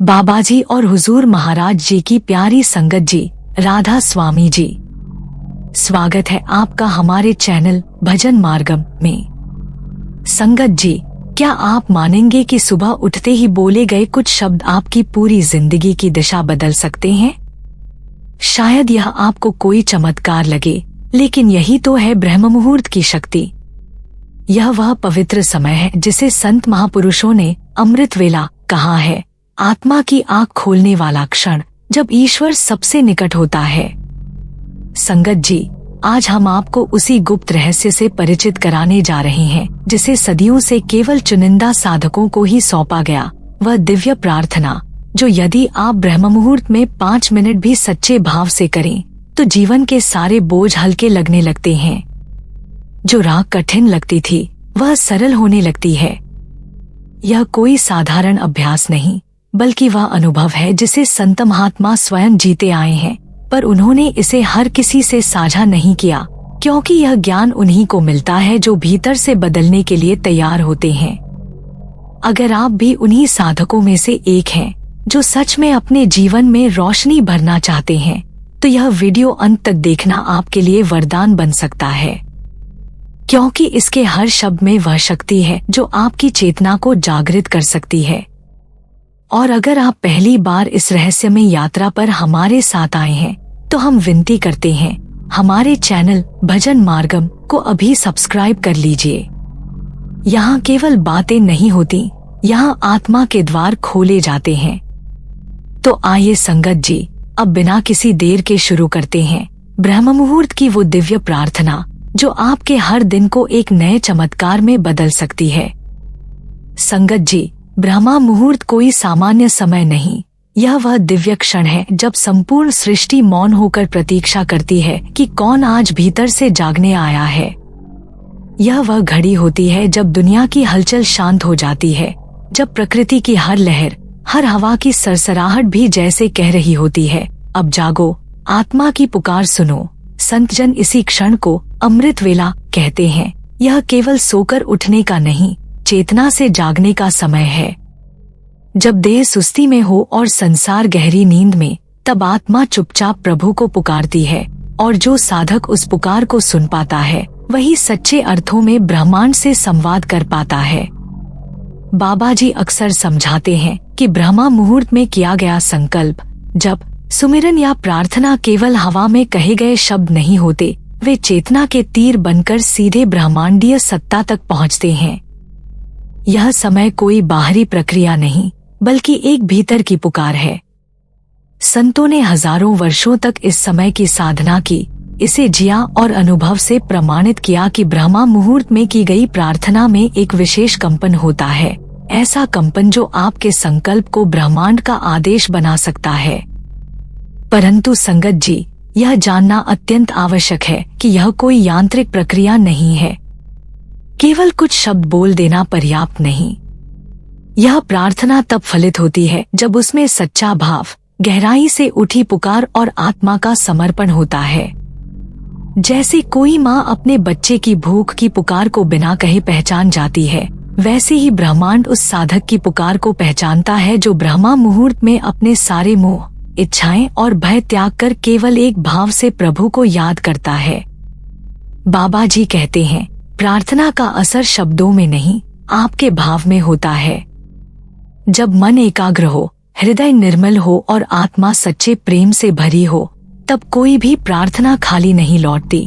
बाबाजी और हुजूर महाराज जी की प्यारी संगत जी, राधा स्वामी जी, स्वागत है आपका हमारे चैनल भजन मार्गम में। संगत जी, क्या आप मानेंगे कि सुबह उठते ही बोले गए कुछ शब्द आपकी पूरी जिंदगी की दिशा बदल सकते हैं? शायद यह आपको कोई चमत्कार लगे, लेकिन यही तो है ब्रह्म मुहूर्त की शक्ति। यह वह पवित्र समय है जिसे संत महापुरुषों ने अमृत वेला कहा है, आत्मा की आँख खोलने वाला क्षण, जब ईश्वर सबसे निकट होता है। संगत जी, आज हम आपको उसी गुप्त रहस्य से परिचित कराने जा रहे हैं जिसे सदियों से केवल चुनिंदा साधकों को ही सौंपा गया। वह दिव्य प्रार्थना जो यदि आप ब्रह्म मुहूर्त में 5 मिनट भी सच्चे भाव से करें तो जीवन के सारे बोझ हल्के लगने लगते हैं। जो राह कठिन लगती थी वह सरल होने लगती है। यह कोई साधारण अभ्यास नहीं, बल्कि वह अनुभव है जिसे संत महात्मा स्वयं जीते आए हैं, पर उन्होंने इसे हर किसी से साझा नहीं किया, क्योंकि यह ज्ञान उन्हीं को मिलता है जो भीतर से बदलने के लिए तैयार होते हैं। अगर आप भी उन्हीं साधकों में से एक हैं जो सच में अपने जीवन में रोशनी भरना चाहते हैं, तो यह वीडियो अंत तक देखना आपके लिए वरदान बन सकता है, क्योंकि इसके हर शब्द में वह शक्ति है जो आपकी चेतना को जागृत कर सकती है। और अगर आप पहली बार इस रहस्यमय यात्रा पर हमारे साथ आए हैं तो हम विनती करते हैं, हमारे चैनल भजन मार्गम को अभी सब्सक्राइब कर लीजिए। यहाँ केवल बातें नहीं होती, यहाँ आत्मा के द्वार खोले जाते हैं। तो आइए संगत जी, अब बिना किसी देर के शुरू करते हैं ब्रह्म मुहूर्त की वो दिव्य प्रार्थना जो आपके हर दिन को एक नए चमत्कार में बदल सकती है। संगत जी, ब्रह्म मुहूर्त कोई सामान्य समय नहीं, यह वह दिव्य क्षण है जब संपूर्ण सृष्टि मौन होकर प्रतीक्षा करती है कि कौन आज भीतर से जागने आया है। यह वह घड़ी होती है जब दुनिया की हलचल शांत हो जाती है, जब प्रकृति की हर लहर, हर हवा की सरसराहट भी जैसे कह रही होती है, अब जागो, आत्मा की पुकार सुनो। संत जन इसी क्षण को अमृत वेला कहते हैं। यह केवल सोकर उठने का नहीं, चेतना से जागने का समय है। जब देह सुस्ती में हो और संसार गहरी नींद में, तब आत्मा चुपचाप प्रभु को पुकारती है, और जो साधक उस पुकार को सुन पाता है वही सच्चे अर्थों में ब्रह्मांड से संवाद कर पाता है। बाबाजी अक्सर समझाते हैं कि ब्रह्म मुहूर्त में किया गया संकल्प, जप, सुमिरन या प्रार्थना केवल हवा में कहे गए शब्द नहीं होते, वे चेतना के तीर बनकर सीधे ब्रह्मांडीय सत्ता तक पहुँचते हैं। यह समय कोई बाहरी प्रक्रिया नहीं, बल्कि एक भीतर की पुकार है। संतों ने हजारों वर्षों तक इस समय की साधना की, इसे जिया और अनुभव से प्रमाणित किया कि ब्रह्म मुहूर्त में की गई प्रार्थना में एक विशेष कंपन होता है, ऐसा कंपन जो आपके संकल्प को ब्रह्मांड का आदेश बना सकता है। परंतु संगत जी, यह जानना अत्यंत आवश्यक है कि यह कोई यांत्रिक प्रक्रिया नहीं है। केवल कुछ शब्द बोल देना पर्याप्त नहीं। यह प्रार्थना तब फलित होती है जब उसमें सच्चा भाव, गहराई से उठी पुकार और आत्मा का समर्पण होता है। जैसे कोई माँ अपने बच्चे की भूख की पुकार को बिना कहे पहचान जाती है, वैसे ही ब्रह्मांड उस साधक की पुकार को पहचानता है जो ब्रह्म मुहूर्त में अपने सारे मोह, इच्छाएं और भय त्याग कर केवल एक भाव से प्रभु को याद करता है। बाबा जी कहते हैं, प्रार्थना का असर शब्दों में नहीं, आपके भाव में होता है। जब मन एकाग्र हो, हृदय निर्मल हो और आत्मा सच्चे प्रेम से भरी हो, तब कोई भी प्रार्थना खाली नहीं लौटती।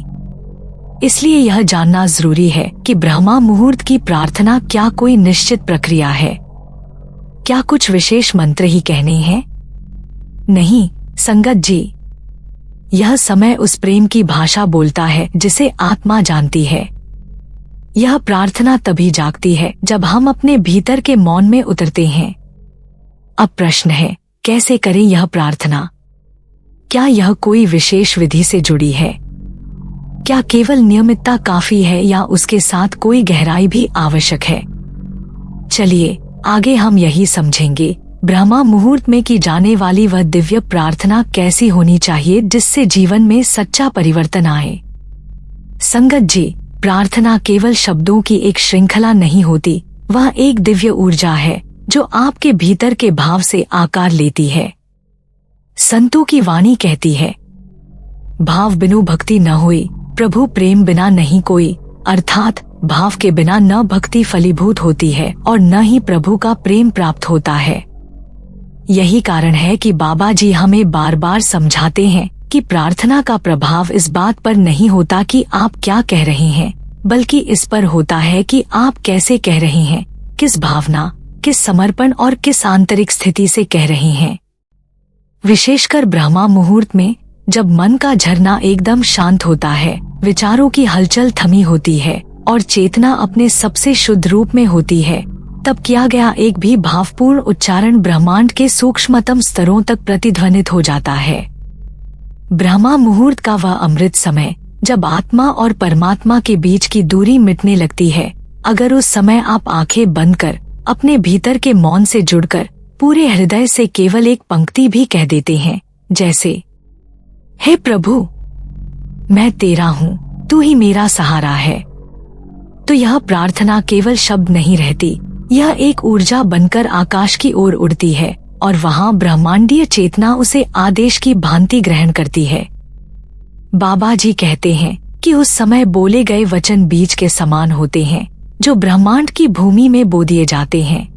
इसलिए यह जानना जरूरी है कि ब्रह्म मुहूर्त की प्रार्थना क्या कोई निश्चित प्रक्रिया है, क्या कुछ विशेष मंत्र ही कहने हैं? नहीं संगत जी, यह समय उस प्रेम की भाषा बोलता है जिसे आत्मा जानती है। यह प्रार्थना तभी जागती है जब हम अपने भीतर के मौन में उतरते हैं। अब प्रश्न है, कैसे करें यह प्रार्थना? क्या यह कोई विशेष विधि से जुड़ी है? क्या केवल नियमितता काफी है या उसके साथ कोई गहराई भी आवश्यक है? चलिए आगे हम यही समझेंगे, ब्रह्म मुहूर्त में की जाने वाली वह दिव्य प्रार्थना कैसी होनी चाहिए जिससे जीवन में सच्चा परिवर्तन आए। संगत जी, प्रार्थना केवल शब्दों की एक श्रृंखला नहीं होती, वह एक दिव्य ऊर्जा है जो आपके भीतर के भाव से आकार लेती है। संतों की वाणी कहती है, भाव बिनु भक्ति न हुई, प्रभु प्रेम बिना नहीं कोई। अर्थात भाव के बिना न भक्ति फलीभूत होती है और न ही प्रभु का प्रेम प्राप्त होता है। यही कारण है कि बाबा जी हमें बार बार समझाते हैं कि प्रार्थना का प्रभाव इस बात पर नहीं होता कि आप क्या कह रहे हैं, बल्कि इस पर होता है कि आप कैसे कह रहे हैं, किस भावना, किस समर्पण और किस आंतरिक स्थिति से कह रहे हैं। विशेषकर ब्रह्मा मुहूर्त में, जब मन का झरना एकदम शांत होता है, विचारों की हलचल थमी होती है और चेतना अपने सबसे शुद्ध रूप में होती है, तब किया गया एक भी भावपूर्ण उच्चारण ब्रह्मांड के सूक्ष्मतम स्तरों तक प्रतिध्वनित हो जाता है। ब्रह्मा मुहूर्त का वह अमृत समय, जब आत्मा और परमात्मा के बीच की दूरी मिटने लगती है, अगर उस समय आप आंखें बंद कर अपने भीतर के मौन से जुड़कर पूरे हृदय से केवल एक पंक्ति भी कह देते हैं, जैसे, हे प्रभु, मैं तेरा हूँ, तू ही मेरा सहारा है, तो यह प्रार्थना केवल शब्द नहीं रहती, यह एक ऊर्जा बनकर आकाश की ओर उड़ती है और वहाँ ब्रह्मांडीय चेतना उसे आदेश की भांति ग्रहण करती है। बाबा जी कहते हैं कि उस समय बोले गए वचन बीज के समान होते हैं, जो ब्रह्मांड की भूमि में बो दिए जाते हैं।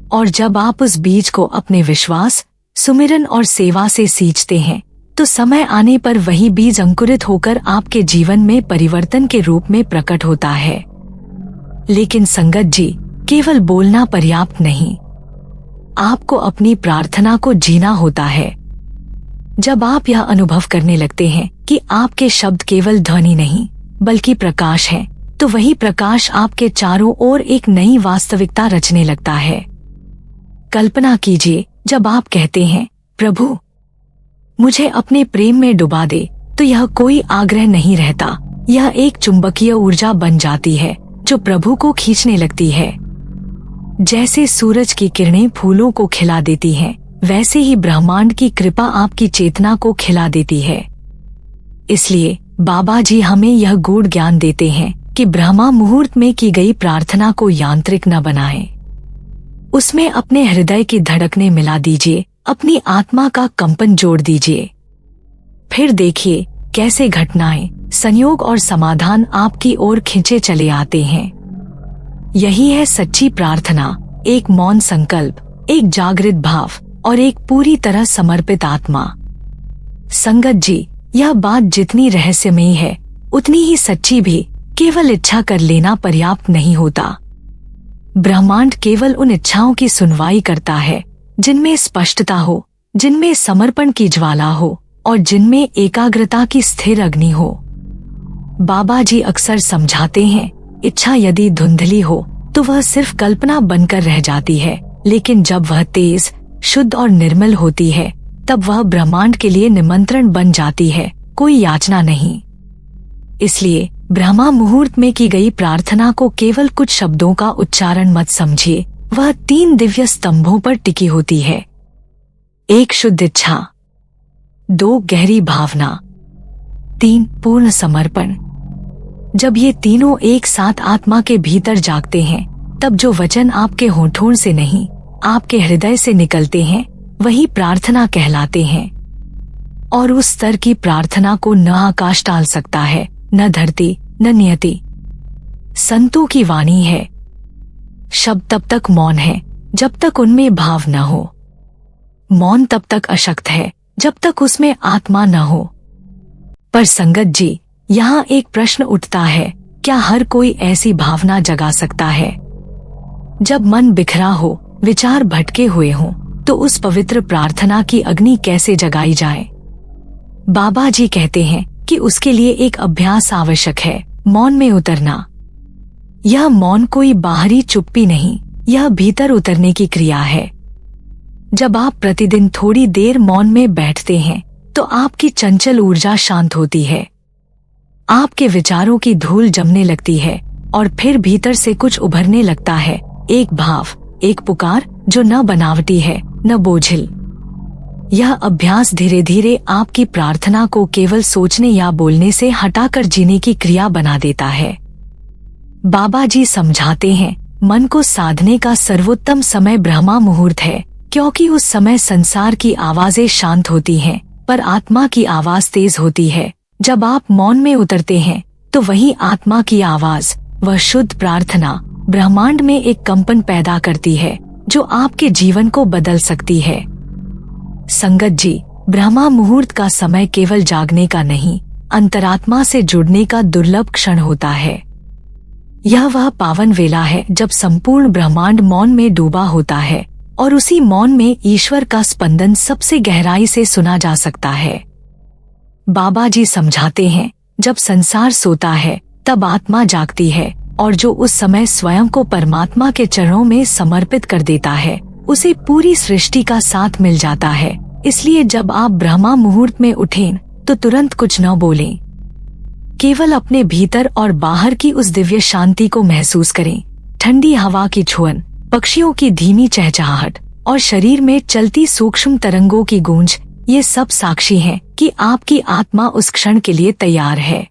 और जब आप उस बीज को अपने विश्वास, सुमिरन और सेवा से सींचते हैं, तो समय आने पर वही बीज अंकुरित होकर आपके जीवन में परिवर्तन के रूप में प्रकट होता है। लेकिन संगत जी, केवल बोलना पर्याप्त नहीं, आपको अपनी प्रार्थना को जीना होता है। जब आप यह अनुभव करने लगते हैं कि आपके शब्द केवल ध्वनि नहीं बल्कि प्रकाश हैं, तो वही प्रकाश आपके चारों ओर एक नई वास्तविकता रचने लगता है। कल्पना कीजिए, जब आप कहते हैं, प्रभु मुझे अपने प्रेम में डुबा दे, तो यह कोई आग्रह नहीं रहता, यह एक चुंबकीय ऊर्जा बन जाती है जो प्रभु को खींचने लगती है। जैसे सूरज की किरणें फूलों को खिला देती हैं, वैसे ही ब्रह्मांड की कृपा आपकी चेतना को खिला देती है। इसलिए बाबा जी हमें यह गूढ़ ज्ञान देते हैं कि ब्रह्मा मुहूर्त में की गई प्रार्थना को यांत्रिक न बनाएं। उसमें अपने हृदय की धड़कनें मिला दीजिए, अपनी आत्मा का कंपन जोड़ दीजिए। फिर देखिए कैसे घटनाएं, संयोग और समाधान आपकी ओर खींचे चले आते हैं। यही है सच्ची प्रार्थना, एक मौन संकल्प, एक जागृत भाव और एक पूरी तरह समर्पित आत्मा। संगत जी, यह बात जितनी रहस्यमयी है उतनी ही सच्ची भी। केवल इच्छा कर लेना पर्याप्त नहीं होता। ब्रह्मांड केवल उन इच्छाओं की सुनवाई करता है जिनमें स्पष्टता हो, जिनमें समर्पण की ज्वाला हो और जिनमें एकाग्रता की स्थिर अग्नि हो। बाबा जी अक्सर समझाते हैं, इच्छा यदि धुंधली हो तो वह सिर्फ कल्पना बनकर रह जाती है, लेकिन जब वह तेज, शुद्ध और निर्मल होती है, तब वह ब्रह्मांड के लिए निमंत्रण बन जाती है, कोई याचना नहीं। इसलिए ब्रह्मा मुहूर्त में की गई प्रार्थना को केवल कुछ शब्दों का उच्चारण मत समझिए, वह 3 दिव्य स्तंभों पर टिकी होती है। 1 शुद्ध इच्छा, 2 गहरी भावना, 3 पूर्ण समर्पण। जब ये तीनों एक साथ आत्मा के भीतर जागते हैं, तब जो वचन आपके होठों से नहीं, आपके हृदय से निकलते हैं, वही प्रार्थना कहलाते हैं। और उस स्तर की प्रार्थना को न आकाश टाल सकता है, न धरती, न नियति। संतों की वाणी है, शब्द तब तक मौन है जब तक उनमें भाव न हो। मौन तब तक अशक्त है जब तक उसमें आत्मा न हो। पर संगत जी, यहाँ एक प्रश्न उठता है, क्या हर कोई ऐसी भावना जगा सकता है? जब मन बिखरा हो, विचार भटके हुए हों, तो उस पवित्र प्रार्थना की अग्नि कैसे जगाई जाए? बाबा जी कहते हैं कि उसके लिए एक अभ्यास आवश्यक है, मौन में उतरना। यह मौन कोई बाहरी चुप्पी नहीं, यह भीतर उतरने की क्रिया है। जब आप प्रतिदिन थोड़ी देर मौन में बैठते हैं, तो आपकी चंचल ऊर्जा शांत होती है। आपके विचारों की धूल जमने लगती है और फिर भीतर से कुछ उभरने लगता है, एक भाव, एक पुकार जो न बनावटी है, न बोझिल। यह अभ्यास धीरे धीरे आपकी प्रार्थना को केवल सोचने या बोलने से हटाकर जीने की क्रिया बना देता है। बाबा जी समझाते हैं मन को साधने का सर्वोत्तम समय ब्रह्मा मुहूर्त है, क्योंकि उस समय संसार की आवाजें शांत होती हैं, पर आत्मा की आवाज तेज होती है। जब आप मौन में उतरते हैं तो वही आत्मा की आवाज, वह शुद्ध प्रार्थना ब्रह्मांड में एक कंपन पैदा करती है जो आपके जीवन को बदल सकती है। संगत जी, ब्रह्मा मुहूर्त का समय केवल जागने का नहीं, अंतरात्मा से जुड़ने का दुर्लभ क्षण होता है। यह वह पावन वेला है जब संपूर्ण ब्रह्मांड मौन में डूबा होता है और उसी मौन में ईश्वर का स्पंदन सबसे गहराई से सुना जा सकता है। बाबा जी समझाते हैं, जब संसार सोता है तब आत्मा जागती है, और जो उस समय स्वयं को परमात्मा के चरणों में समर्पित कर देता है उसे पूरी सृष्टि का साथ मिल जाता है। इसलिए जब आप ब्रह्मा मुहूर्त में उठें तो तुरंत कुछ न बोलें, केवल अपने भीतर और बाहर की उस दिव्य शांति को महसूस करें। ठंडी हवा की छुअन, पक्षियों की धीमी चहचहाहट और शरीर में चलती सूक्ष्म तरंगों की गूंज, ये सब साक्षी हैं कि आपकी आत्मा उस क्षण के लिए तैयार है।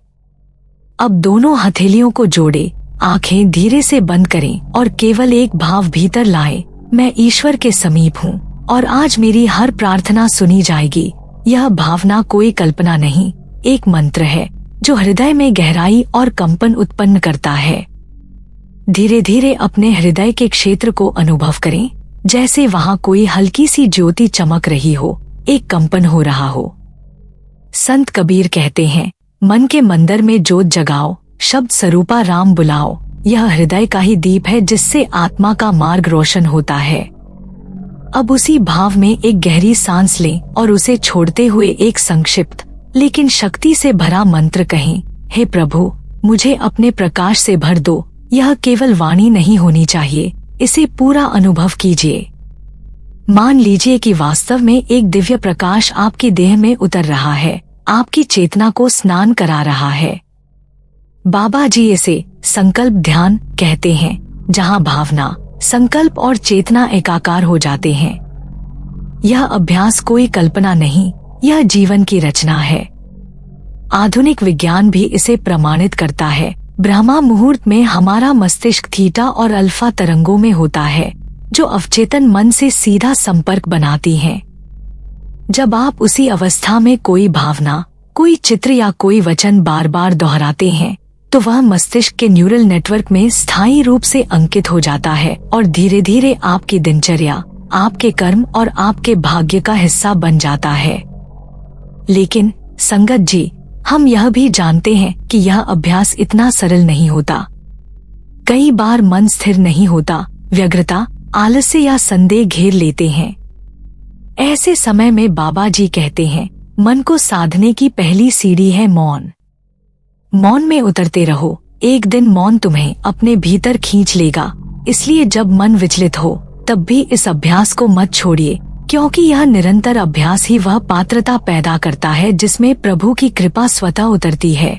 अब दोनों हथेलियों को जोड़े, आंखें धीरे से बंद करें और केवल एक भाव भीतर लाएं, मैं ईश्वर के समीप हूँ और आज मेरी हर प्रार्थना सुनी जाएगी। यह भावना कोई कल्पना नहीं, एक मंत्र है जो हृदय में गहराई और कंपन उत्पन्न करता है। धीरे धीरे अपने हृदय के क्षेत्र को अनुभव करें, जैसे वहाँ कोई हल्की सी ज्योति चमक रही हो, एक कंपन हो रहा हो। संत कबीर कहते हैं, मन के मंदिर में जोत जगाओ, शब्द स्वरूपा राम बुलाओ। यह हृदय का ही दीप है जिससे आत्मा का मार्ग रोशन होता है। अब उसी भाव में एक गहरी सांस लें और उसे छोड़ते हुए एक संक्षिप्त लेकिन शक्ति से भरा मंत्र कहें, हे प्रभु, मुझे अपने प्रकाश से भर दो। यह केवल वाणी नहीं होनी चाहिए, इसे पूरा अनुभव कीजिए। मान लीजिए कि वास्तव में एक दिव्य प्रकाश आपकी देह में उतर रहा है, आपकी चेतना को स्नान करा रहा है। बाबा जी इसे संकल्प ध्यान कहते हैं, जहां भावना, संकल्प और चेतना एकाकार हो जाते हैं। यह अभ्यास कोई कल्पना नहीं, यह जीवन की रचना है। आधुनिक विज्ञान भी इसे प्रमाणित करता है। ब्रह्मा मुहूर्त में हमारा मस्तिष्क थीटा और अल्फा तरंगों में होता है, जो अवचेतन मन से सीधा संपर्क बनाती हैं। जब आप उसी अवस्था में कोई भावना, कोई चित्र या कोई वचन बार बार दोहराते हैं तो वह मस्तिष्क के न्यूरल नेटवर्क में स्थायी रूप से अंकित हो जाता है और धीरे धीरे आपकी दिनचर्या, आपके कर्म और आपके भाग्य का हिस्सा बन जाता है। लेकिन संगत जी, हम यह भी जानते हैं कि यह अभ्यास इतना सरल नहीं होता। कई बार मन स्थिर नहीं होता, व्यग्रता, आलस्य या संदेह घेर लेते हैं। ऐसे समय में बाबा जी कहते हैं, मन को साधने की पहली सीढ़ी है मौन। मौन में उतरते रहो, एक दिन मौन तुम्हें अपने भीतर खींच लेगा। इसलिए जब मन विचलित हो तब भी इस अभ्यास को मत छोड़िए, क्योंकि यह निरंतर अभ्यास ही वह पात्रता पैदा करता है जिसमें प्रभु की कृपा स्वतः उतरती है।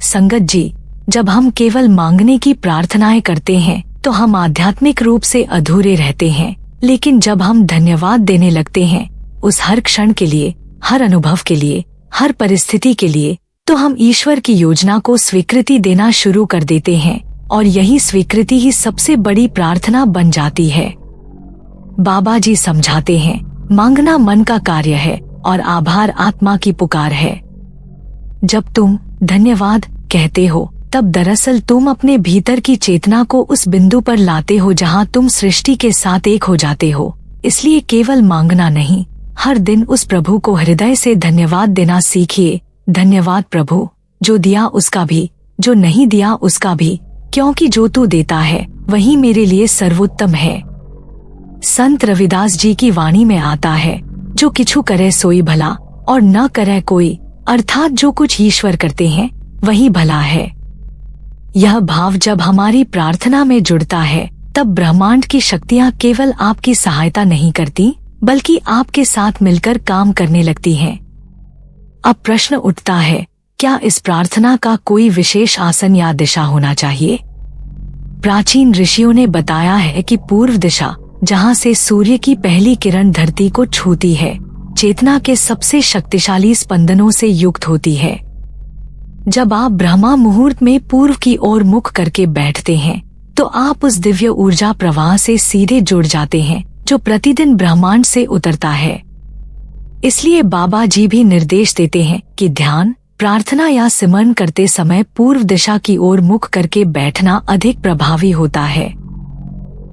संगत जी, जब हम केवल मांगने की प्रार्थनाएं करते हैं तो हम आध्यात्मिक रूप से अधूरे रहते हैं, लेकिन जब हम धन्यवाद देने लगते हैं उस हर क्षण के लिए, हर अनुभव के लिए, हर परिस्थिति के लिए, तो हम ईश्वर की योजना को स्वीकृति देना शुरू कर देते हैं और यही स्वीकृति ही सबसे बड़ी प्रार्थना बन जाती है। बाबा जी समझाते हैं, मांगना मन का कार्य है और आभार आत्मा की पुकार है। जब तुम धन्यवाद कहते हो तब दरअसल तुम अपने भीतर की चेतना को उस बिंदु पर लाते हो जहां तुम सृष्टि के साथ एक हो जाते हो। इसलिए केवल मांगना नहीं, हर दिन उस प्रभु को हृदय से धन्यवाद देना सीखिए। धन्यवाद प्रभु, जो दिया उसका भी, जो नहीं दिया उसका भी, क्योंकि जो तू देता है वही मेरे लिए सर्वोत्तम है। संत रविदास जी की वाणी में आता है, जो किछु करे सोई भला और न करे कोई, अर्थात जो कुछ ईश्वर करते हैं वही भला है। यह भाव जब हमारी प्रार्थना में जुड़ता है तब ब्रह्मांड की शक्तियाँ केवल आपकी सहायता नहीं करती, बल्कि आपके साथ मिलकर काम करने लगती हैं। अब प्रश्न उठता है, क्या इस प्रार्थना का कोई विशेष आसन या दिशा होना चाहिए? प्राचीन ऋषियों ने बताया है कि पूर्व दिशा, जहां से सूर्य की पहली किरण धरती को छूती है, चेतना के सबसे शक्तिशाली स्पंदनों से युक्त होती है। जब आप ब्रह्मा मुहूर्त में पूर्व की ओर मुख करके बैठते हैं तो आप उस दिव्य ऊर्जा प्रवाह से सीधे जुड़ जाते हैं जो प्रतिदिन ब्रह्मांड से उतरता है। इसलिए बाबा जी भी निर्देश देते हैं कि ध्यान, प्रार्थना या सिमरन करते समय पूर्व दिशा की ओर मुख करके बैठना अधिक प्रभावी होता है।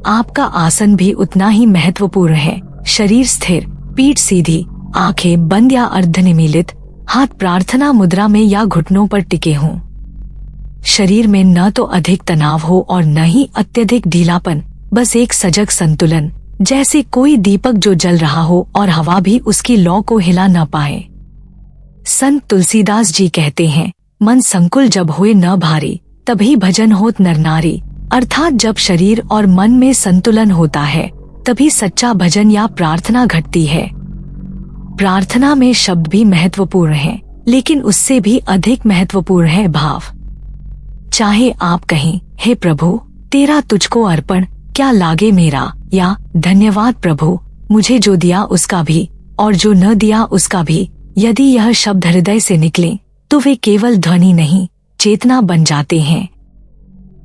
आपका आसन भी उतना ही महत्वपूर्ण है। शरीर स्थिर, पीठ सीधी, आंखें बंद या अर्धनिमीलित, हाथ प्रार्थना मुद्रा में या घुटनों पर टिके हों। शरीर में न तो अधिक तनाव हो और न ही अत्यधिक ढीलापन, बस एक सजग संतुलन, जैसे कोई दीपक जो जल रहा हो और हवा भी उसकी लौ को हिला न पाए। संत तुलसीदास जी कहते हैं, मन संकुल जब हुए न भारी, तभी भजन होत नर नारी। अर्थात जब शरीर और मन में संतुलन होता है तभी सच्चा भजन या प्रार्थना घटती है। प्रार्थना में शब्द भी महत्वपूर्ण हैं, लेकिन उससे भी अधिक महत्वपूर्ण है भाव। चाहे आप कहें, हे प्रभु तेरा तुझको अर्पण, क्या लागे मेरा, या धन्यवाद प्रभु मुझे जो दिया उसका भी और जो न दिया उसका भी, यदि यह शब्द हृदय से निकले तो वे केवल ध्वनि नहीं, चेतना बन जाते हैं।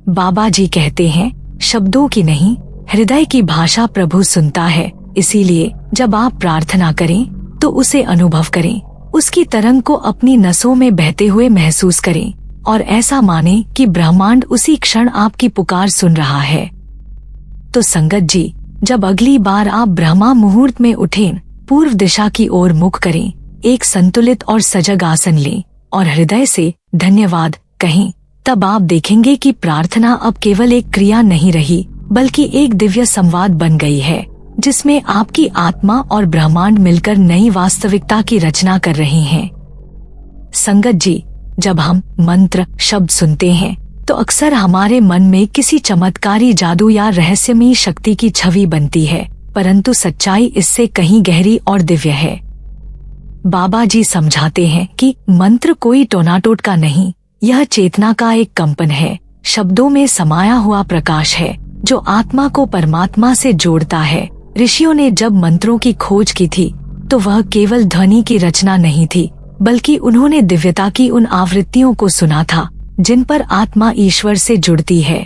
बाबा जी कहते हैं, शब्दों की नहीं, हृदय की भाषा प्रभु सुनता है। इसीलिए जब आप प्रार्थना करें तो उसे अनुभव करें, उसकी तरंग को अपनी नसों में बहते हुए महसूस करें और ऐसा माने कि ब्रह्मांड उसी क्षण आपकी पुकार सुन रहा है। तो संगत जी, जब अगली बार आप ब्रह्मा मुहूर्त में उठें, पूर्व दिशा की ओर मुख करें, एक संतुलित और सजग आसन लें और हृदय से धन्यवाद कहें, तब आप देखेंगे कि प्रार्थना अब केवल एक क्रिया नहीं रही, बल्कि एक दिव्य संवाद बन गई है, जिसमें आपकी आत्मा और ब्रह्मांड मिलकर नई वास्तविकता की रचना कर रहे हैं। संगत जी, जब हम मंत्र शब्द सुनते हैं तो अक्सर हमारे मन में किसी चमत्कारी जादू या रहस्यमयी शक्ति की छवि बनती है, परंतु सच्चाई इससे कहीं गहरी और दिव्य है। बाबा जी समझाते हैं कि मंत्र कोई टोनाटोटका नहीं, यह चेतना का एक कंपन है, शब्दों में समाया हुआ प्रकाश है जो आत्मा को परमात्मा से जोड़ता है। ऋषियों ने जब मंत्रों की खोज की थी तो वह केवल ध्वनि की रचना नहीं थी, बल्कि उन्होंने दिव्यता की उन आवृत्तियों को सुना था जिन पर आत्मा ईश्वर से जुड़ती है।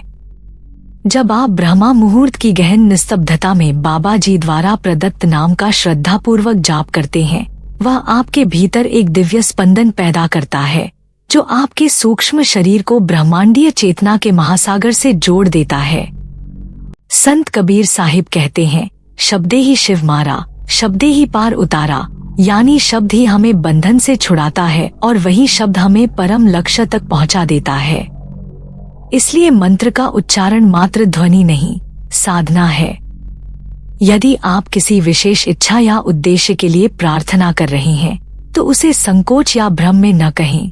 जब आप ब्रह्मा मुहूर्त की गहन निस्तब्धता में बाबा जी द्वारा प्रदत्त नाम का श्रद्धापूर्वक जाप करते हैं, वह आपके भीतर एक दिव्य स्पंदन पैदा करता है जो आपके सूक्ष्म शरीर को ब्रह्मांडीय चेतना के महासागर से जोड़ देता है। संत कबीर साहिब कहते हैं, शब्दे ही शिव मारा, शब्दे ही पार उतारा, यानी शब्द ही हमें बंधन से छुड़ाता है और वही शब्द हमें परम लक्ष्य तक पहुंचा देता है। इसलिए मंत्र का उच्चारण मात्र ध्वनि नहीं, साधना है। यदि आप किसी विशेष इच्छा या उद्देश्य के लिए प्रार्थना कर रहे हैं तो उसे संकोच या भ्रम में न कहें।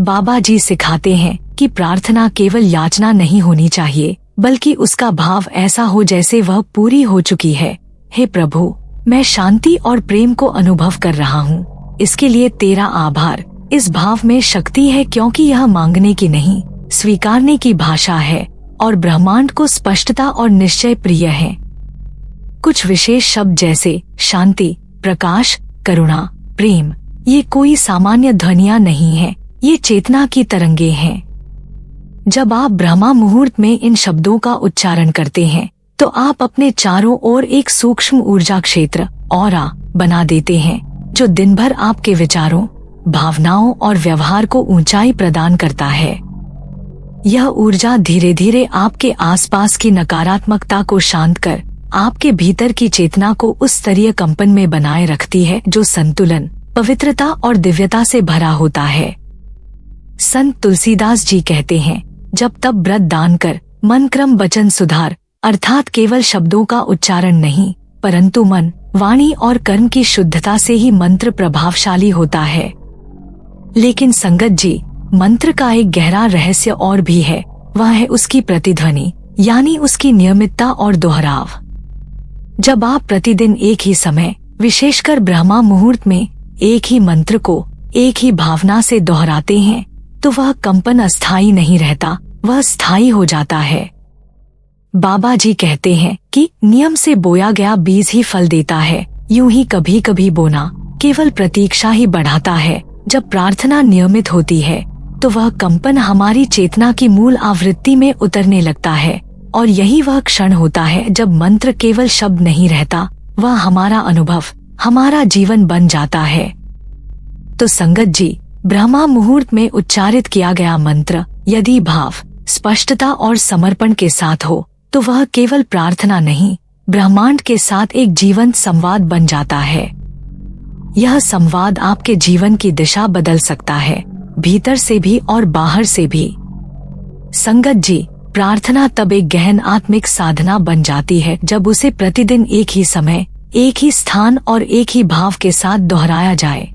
बाबा जी सिखाते हैं कि प्रार्थना केवल याचना नहीं होनी चाहिए, बल्कि उसका भाव ऐसा हो जैसे वह पूरी हो चुकी है। हे प्रभु, मैं शांति और प्रेम को अनुभव कर रहा हूँ, इसके लिए तेरा आभार। इस भाव में शक्ति है, क्योंकि यह मांगने की नहीं, स्वीकारने की भाषा है और ब्रह्मांड को स्पष्टता और निश्चय प्रिय है। कुछ विशेष शब्द जैसे शांति, प्रकाश, करुणा, प्रेम, ये कोई सामान्य ध्वनियां नहीं है, ये चेतना की तरंगे हैं। जब आप ब्रह्मा मुहूर्त में इन शब्दों का उच्चारण करते हैं तो आप अपने चारों ओर एक सूक्ष्म ऊर्जा क्षेत्र ऑरा बना देते हैं जो दिन भर आपके विचारों, भावनाओं और व्यवहार को ऊंचाई प्रदान करता है। यह ऊर्जा धीरे धीरे आपके आसपास की नकारात्मकता को शांत कर आपके भीतर की चेतना को उस स्तरीय कंपन में बनाए रखती है जो संतुलन, पवित्रता और दिव्यता से भरा होता है। संत तुलसीदास जी कहते हैं, जब तब व्रत दान कर, मन क्रम वचन सुधार, अर्थात केवल शब्दों का उच्चारण नहीं, परंतु मन, वाणी और कर्म की शुद्धता से ही मंत्र प्रभावशाली होता है। लेकिन संगत जी, मंत्र का एक गहरा रहस्य और भी है, वह है उसकी प्रतिध्वनि, यानी उसकी नियमितता और दोहराव। जब आप प्रतिदिन एक ही समय, विशेषकर ब्रह्मा मुहूर्त में, एक ही मंत्र को एक ही भावना से दोहराते हैं तो वह कंपन अस्थायी नहीं रहता, वह स्थायी हो जाता है। बाबा जी कहते हैं कि नियम से बोया गया बीज ही फल देता है, यूं ही कभी कभी बोना केवल प्रतीक्षा ही बढ़ाता है। जब प्रार्थना नियमित होती है तो वह कंपन हमारी चेतना की मूल आवृत्ति में उतरने लगता है, और यही वह क्षण होता है जब मंत्र केवल शब्द नहीं रहता, वह हमारा अनुभव, हमारा जीवन बन जाता है। तो संगत जी, ब्रह्मा मुहूर्त में उच्चारित किया गया मंत्र यदि भाव, स्पष्टता और समर्पण के साथ हो तो वह केवल प्रार्थना नहीं, ब्रह्मांड के साथ एक जीवंत संवाद बन जाता है। यह संवाद आपके जीवन की दिशा बदल सकता है, भीतर से भी और बाहर से भी। संगत जी, प्रार्थना तब एक गहन आत्मिक साधना बन जाती है जब उसे प्रतिदिन एक ही समय, एक ही स्थान और एक ही भाव के साथ दोहराया जाए।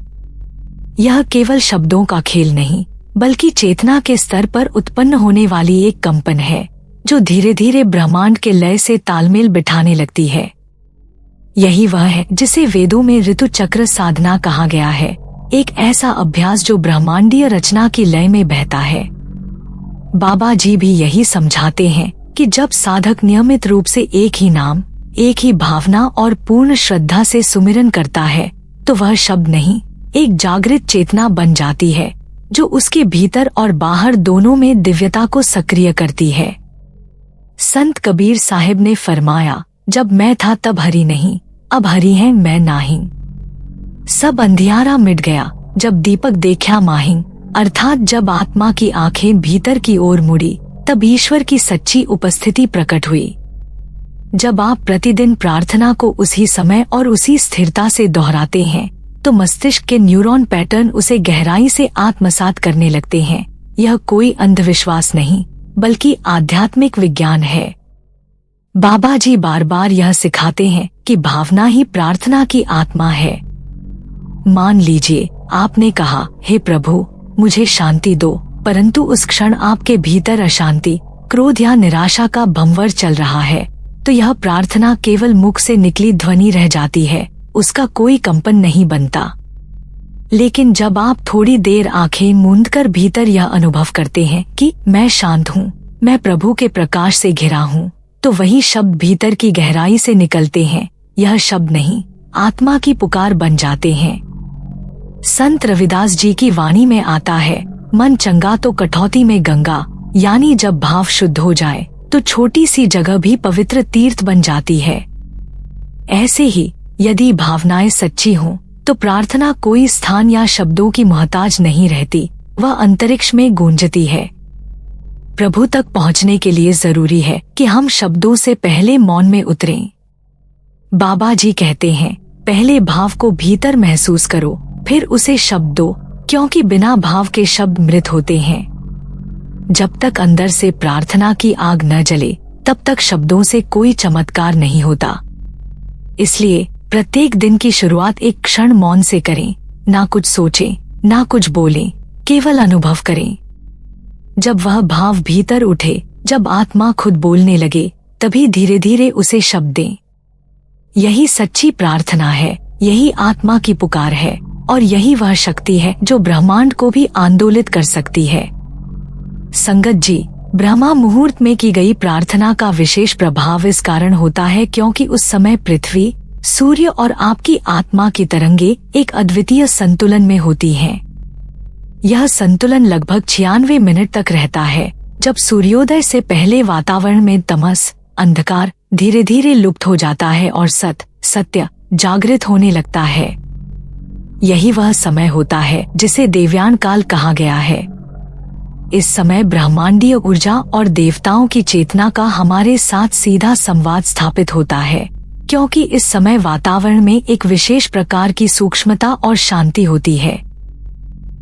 यह केवल शब्दों का खेल नहीं, बल्कि चेतना के स्तर पर उत्पन्न होने वाली एक कंपन है जो धीरे धीरे ब्रह्मांड के लय से तालमेल बिठाने लगती है। यही वह है जिसे वेदों में ऋतु चक्र साधना कहा गया है, एक ऐसा अभ्यास जो ब्रह्मांडीय रचना की लय में बहता है। बाबा जी भी यही समझाते हैं कि जब साधक नियमित रूप से एक ही नाम, एक ही भावना और पूर्ण श्रद्धा से सुमिरन करता है तो वह शब्द नहीं, एक जागृत चेतना बन जाती है जो उसके भीतर और बाहर दोनों में दिव्यता को सक्रिय करती है। संत कबीर साहिब ने फरमाया, जब मैं था तब हरि नहीं, अब हरि है मैं नाही। सब अंधियारा मिट गया जब दीपक देखा माही, अर्थात जब आत्मा की आंखें भीतर की ओर मुड़ी तब ईश्वर की सच्ची उपस्थिति प्रकट हुई। जब आप प्रतिदिन प्रार्थना को उसी समय और उसी स्थिरता से दोहराते हैं तो मस्तिष्क के न्यूरॉन पैटर्न उसे गहराई से आत्मसात करने लगते हैं। यह कोई अंधविश्वास नहीं, बल्कि आध्यात्मिक विज्ञान है। बाबा जी बार बार यह सिखाते हैं कि भावना ही प्रार्थना की आत्मा है। मान लीजिए आपने कहा, हे प्रभु मुझे शांति दो, परंतु उस क्षण आपके भीतर अशांति, क्रोध या निराशा का भंवर चल रहा है, तो यह प्रार्थना केवल मुख से निकली ध्वनि रह जाती है, उसका कोई कंपन नहीं बनता। लेकिन जब आप थोड़ी देर आंखें मूंदकर भीतर यह अनुभव करते हैं कि मैं शांत हूँ, मैं प्रभु के प्रकाश से घिरा हूँ, तो वही शब्द भीतर की गहराई से निकलते हैं। यह शब्द नहीं, आत्मा की पुकार बन जाते हैं। संत रविदास जी की वाणी में आता है, मन चंगा तो कठौती में गंगा, यानी जब भाव शुद्ध हो जाए तो छोटी सी जगह भी पवित्र तीर्थ बन जाती है। ऐसे ही यदि भावनाएं सच्ची हों तो प्रार्थना कोई स्थान या शब्दों की मोहताज नहीं रहती, वह अंतरिक्ष में गूंजती है। प्रभु तक पहुंचने के लिए जरूरी है कि हम शब्दों से पहले मौन में उतरें। बाबा जी कहते हैं, पहले भाव को भीतर महसूस करो, फिर उसे शब्द दो, क्योंकि बिना भाव के शब्द मृत होते हैं। जब तक अंदर से प्रार्थना की आग न जले तब तक शब्दों से कोई चमत्कार नहीं होता। इसलिए प्रत्येक दिन की शुरुआत एक क्षण मौन से करें, ना कुछ सोचें, ना कुछ बोलें, केवल अनुभव करें। जब वह भाव भीतर उठे, जब आत्मा खुद बोलने लगे, तभी धीरे धीरे उसे शब्द दें। यही सच्ची प्रार्थना है, यही आत्मा की पुकार है, और यही वह शक्ति है जो ब्रह्मांड को भी आंदोलित कर सकती है। संगत जी, ब्रह्मा मुहूर्त में की गई प्रार्थना का विशेष प्रभाव इस कारण होता है क्योंकि उस समय पृथ्वी, सूर्य और आपकी आत्मा की तरंगे एक अद्वितीय संतुलन में होती हैं। यह संतुलन लगभग 96 मिनट तक रहता है, जब सूर्योदय से पहले वातावरण में तमस, अंधकार धीरे धीरे लुप्त हो जाता है और सत्य जागृत होने लगता है। यही वह समय होता है जिसे देवयान काल कहा गया है। इस समय ब्रह्मांडीय ऊर्जा और देवताओं की चेतना का हमारे साथ सीधा संवाद स्थापित होता है, क्योंकि इस समय वातावरण में एक विशेष प्रकार की सूक्ष्मता और शांति होती है।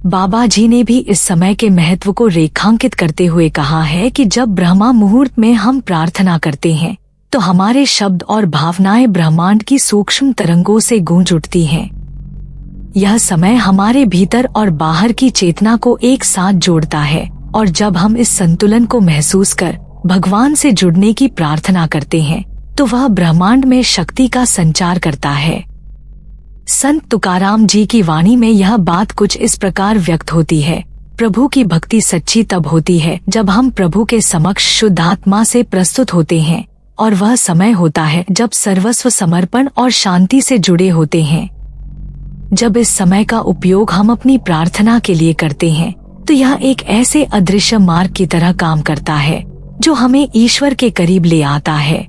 बाबा जी ने भी इस समय के महत्व को रेखांकित करते हुए कहा है कि जब ब्रह्मा मुहूर्त में हम प्रार्थना करते हैं तो हमारे शब्द और भावनाएं ब्रह्मांड की सूक्ष्म तरंगों से गूंज उठती हैं। यह समय हमारे भीतर और बाहर की चेतना को एक साथ जोड़ता है, और जब हम इस संतुलन को महसूस कर भगवान से जुड़ने की प्रार्थना करते हैं तो वह ब्रह्मांड में शक्ति का संचार करता है। संत तुकाराम जी की वाणी में यह बात कुछ इस प्रकार व्यक्त होती है, प्रभु की भक्ति सच्ची तब होती है जब हम प्रभु के समक्ष शुद्ध आत्मा से प्रस्तुत होते हैं, और वह समय होता है जब सर्वस्व समर्पण और शांति से जुड़े होते हैं। जब इस समय का उपयोग हम अपनी प्रार्थना के लिए करते हैं तो यह एक ऐसे अदृश्य मार्ग की तरह काम करता है जो हमें ईश्वर के करीब ले आता है।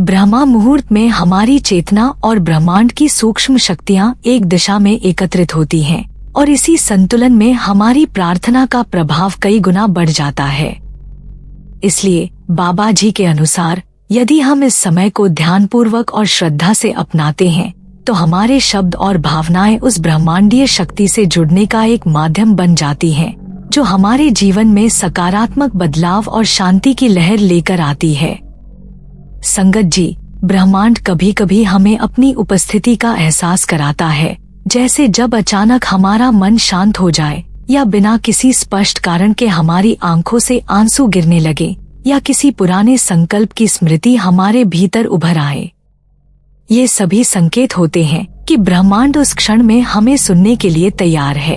ब्रह्मा मुहूर्त में हमारी चेतना और ब्रह्मांड की सूक्ष्म शक्तियाँ एक दिशा में एकत्रित होती हैं और इसी संतुलन में हमारी प्रार्थना का प्रभाव कई गुना बढ़ जाता है। इसलिए बाबा जी के अनुसार यदि हम इस समय को ध्यानपूर्वक और श्रद्धा से अपनाते हैं तो हमारे शब्द और भावनाएं उस ब्रह्मांडीय शक्ति से जुड़ने का एक माध्यम बन जाती हैं, जो हमारे जीवन में सकारात्मक बदलाव और शांति की लहर लेकर आती है। संगत जी, ब्रह्मांड कभी कभी हमें अपनी उपस्थिति का एहसास कराता है, जैसे जब अचानक हमारा मन शांत हो जाए या बिना किसी स्पष्ट कारण के हमारी आंखों से आंसू गिरने लगे या किसी पुराने संकल्प की स्मृति हमारे भीतर उभर आए। ये सभी संकेत होते हैं कि ब्रह्मांड उस क्षण में हमें सुनने के लिए तैयार है।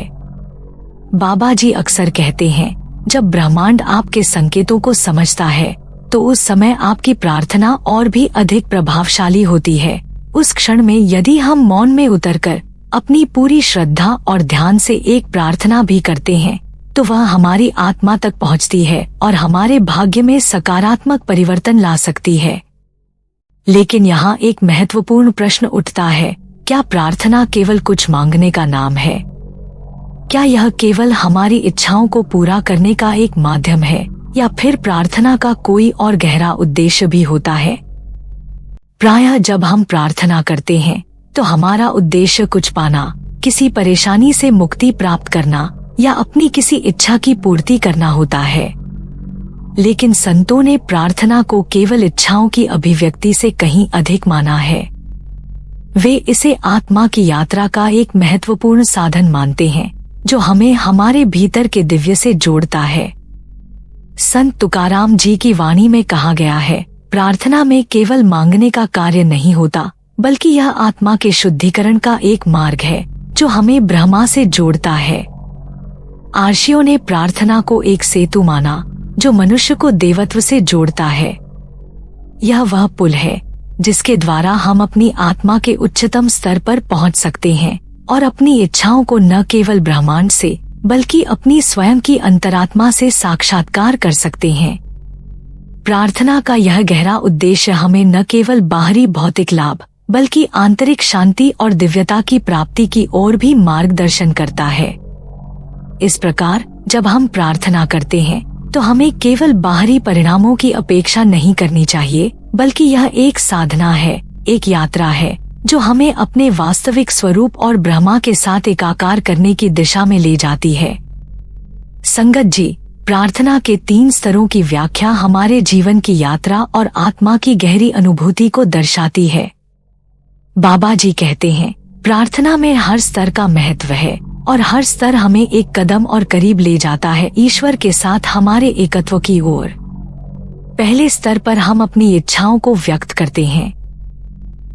बाबा जी अक्सर कहते हैं, जब ब्रह्मांड आपके संकेतों को समझता है तो उस समय आपकी प्रार्थना और भी अधिक प्रभावशाली होती है। उस क्षण में यदि हम मौन में उतरकर अपनी पूरी श्रद्धा और ध्यान से एक प्रार्थना भी करते हैं तो वह हमारी आत्मा तक पहुंचती है और हमारे भाग्य में सकारात्मक परिवर्तन ला सकती है। लेकिन यहाँ एक महत्वपूर्ण प्रश्न उठता है, क्या प्रार्थना केवल कुछ मांगने का नाम है? क्या यह केवल हमारी इच्छाओं को पूरा करने का एक माध्यम है या फिर प्रार्थना का कोई और गहरा उद्देश्य भी होता है? प्रायः जब हम प्रार्थना करते हैं तो हमारा उद्देश्य कुछ पाना, किसी परेशानी से मुक्ति प्राप्त करना या अपनी किसी इच्छा की पूर्ति करना होता है। लेकिन संतों ने प्रार्थना को केवल इच्छाओं की अभिव्यक्ति से कहीं अधिक माना है। वे इसे आत्मा की यात्रा का एक महत्वपूर्ण साधन मानते हैं, जो हमें हमारे भीतर के दिव्य से जोड़ता है। संत तुकाराम जी की वाणी में कहा गया है, प्रार्थना में केवल मांगने का कार्य नहीं होता, बल्कि यह आत्मा के शुद्धिकरण का एक मार्ग है जो हमें ब्रह्मा से जोड़ता है। आर्षियों ने प्रार्थना को एक सेतु माना जो मनुष्य को देवत्व से जोड़ता है। यह वह पुल है जिसके द्वारा हम अपनी आत्मा के उच्चतम स्तर पर पहुंच सकते हैं और अपनी इच्छाओं को न केवल ब्रह्मांड से बल्कि अपनी स्वयं की अंतरात्मा से साक्षात्कार कर सकते हैं। प्रार्थना का यह गहरा उद्देश्य हमें न केवल बाहरी भौतिक लाभ बल्कि आंतरिक शांति और दिव्यता की प्राप्ति की ओर भी मार्गदर्शन करता है। इस प्रकार जब हम प्रार्थना करते हैं तो हमें केवल बाहरी परिणामों की अपेक्षा नहीं करनी चाहिए, बल्कि यह एक साधना है, एक यात्रा है जो हमें अपने वास्तविक स्वरूप और ब्रह्मा के साथ एकाकार करने की दिशा में ले जाती है। संगत जी, प्रार्थना के 3 स्तरों की व्याख्या हमारे जीवन की यात्रा और आत्मा की गहरी अनुभूति को दर्शाती है। बाबा जी कहते हैं, प्रार्थना में हर स्तर का महत्व है और हर स्तर हमें एक कदम और करीब ले जाता है ईश्वर के साथ हमारे एकत्व की ओर। पहले स्तर पर हम अपनी इच्छाओं को व्यक्त करते हैं।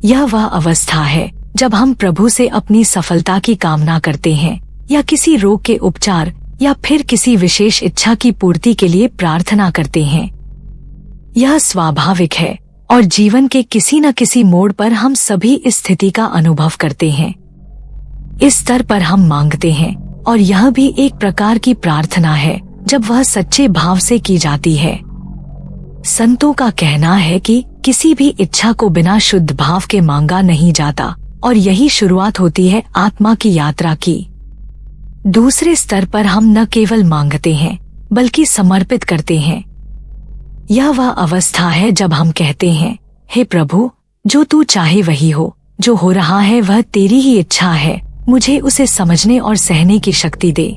यह वह अवस्था है जब हम प्रभु से अपनी सफलता की कामना करते हैं या किसी रोग के उपचार या फिर किसी विशेष इच्छा की पूर्ति के लिए प्रार्थना करते हैं। यह स्वाभाविक है और जीवन के किसी न किसी मोड़ पर हम सभी इस स्थिति का अनुभव करते हैं। इस स्तर पर हम मांगते हैं और यह भी एक प्रकार की प्रार्थना है जब वह सच्चे भाव से की जाती है। संतों का कहना है कि किसी भी इच्छा को बिना शुद्ध भाव के मांगा नहीं जाता और यही शुरुआत होती है आत्मा की यात्रा की। दूसरे स्तर पर हम न केवल मांगते हैं बल्कि समर्पित करते हैं। यह वह अवस्था है जब हम कहते हैं, हे प्रभु, जो तू चाहे वही हो, जो हो रहा है वह तेरी ही इच्छा है, मुझे उसे समझने और सहने की शक्ति दे।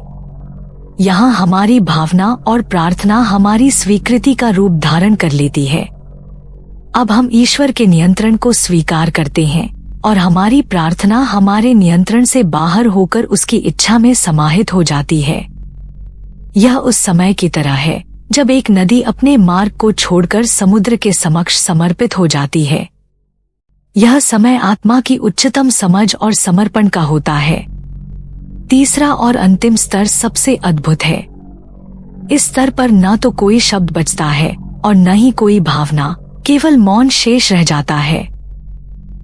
यहाँ हमारी भावना और प्रार्थना हमारी स्वीकृति का रूप धारण कर लेती है। अब हम ईश्वर के नियंत्रण को स्वीकार करते हैं और हमारी प्रार्थना हमारे नियंत्रण से बाहर होकर उसकी इच्छा में समाहित हो जाती है। यह उस समय की तरह है जब एक नदी अपने मार्ग को छोड़कर समुद्र के समक्ष समर्पित हो जाती है। यह समय आत्मा की उच्चतम समझ और समर्पण का होता है। तीसरा और अंतिम स्तर सबसे अद्भुत है। इस स्तर पर न तो कोई शब्द बचता है और न ही कोई भावना, केवल मौन शेष रह जाता है।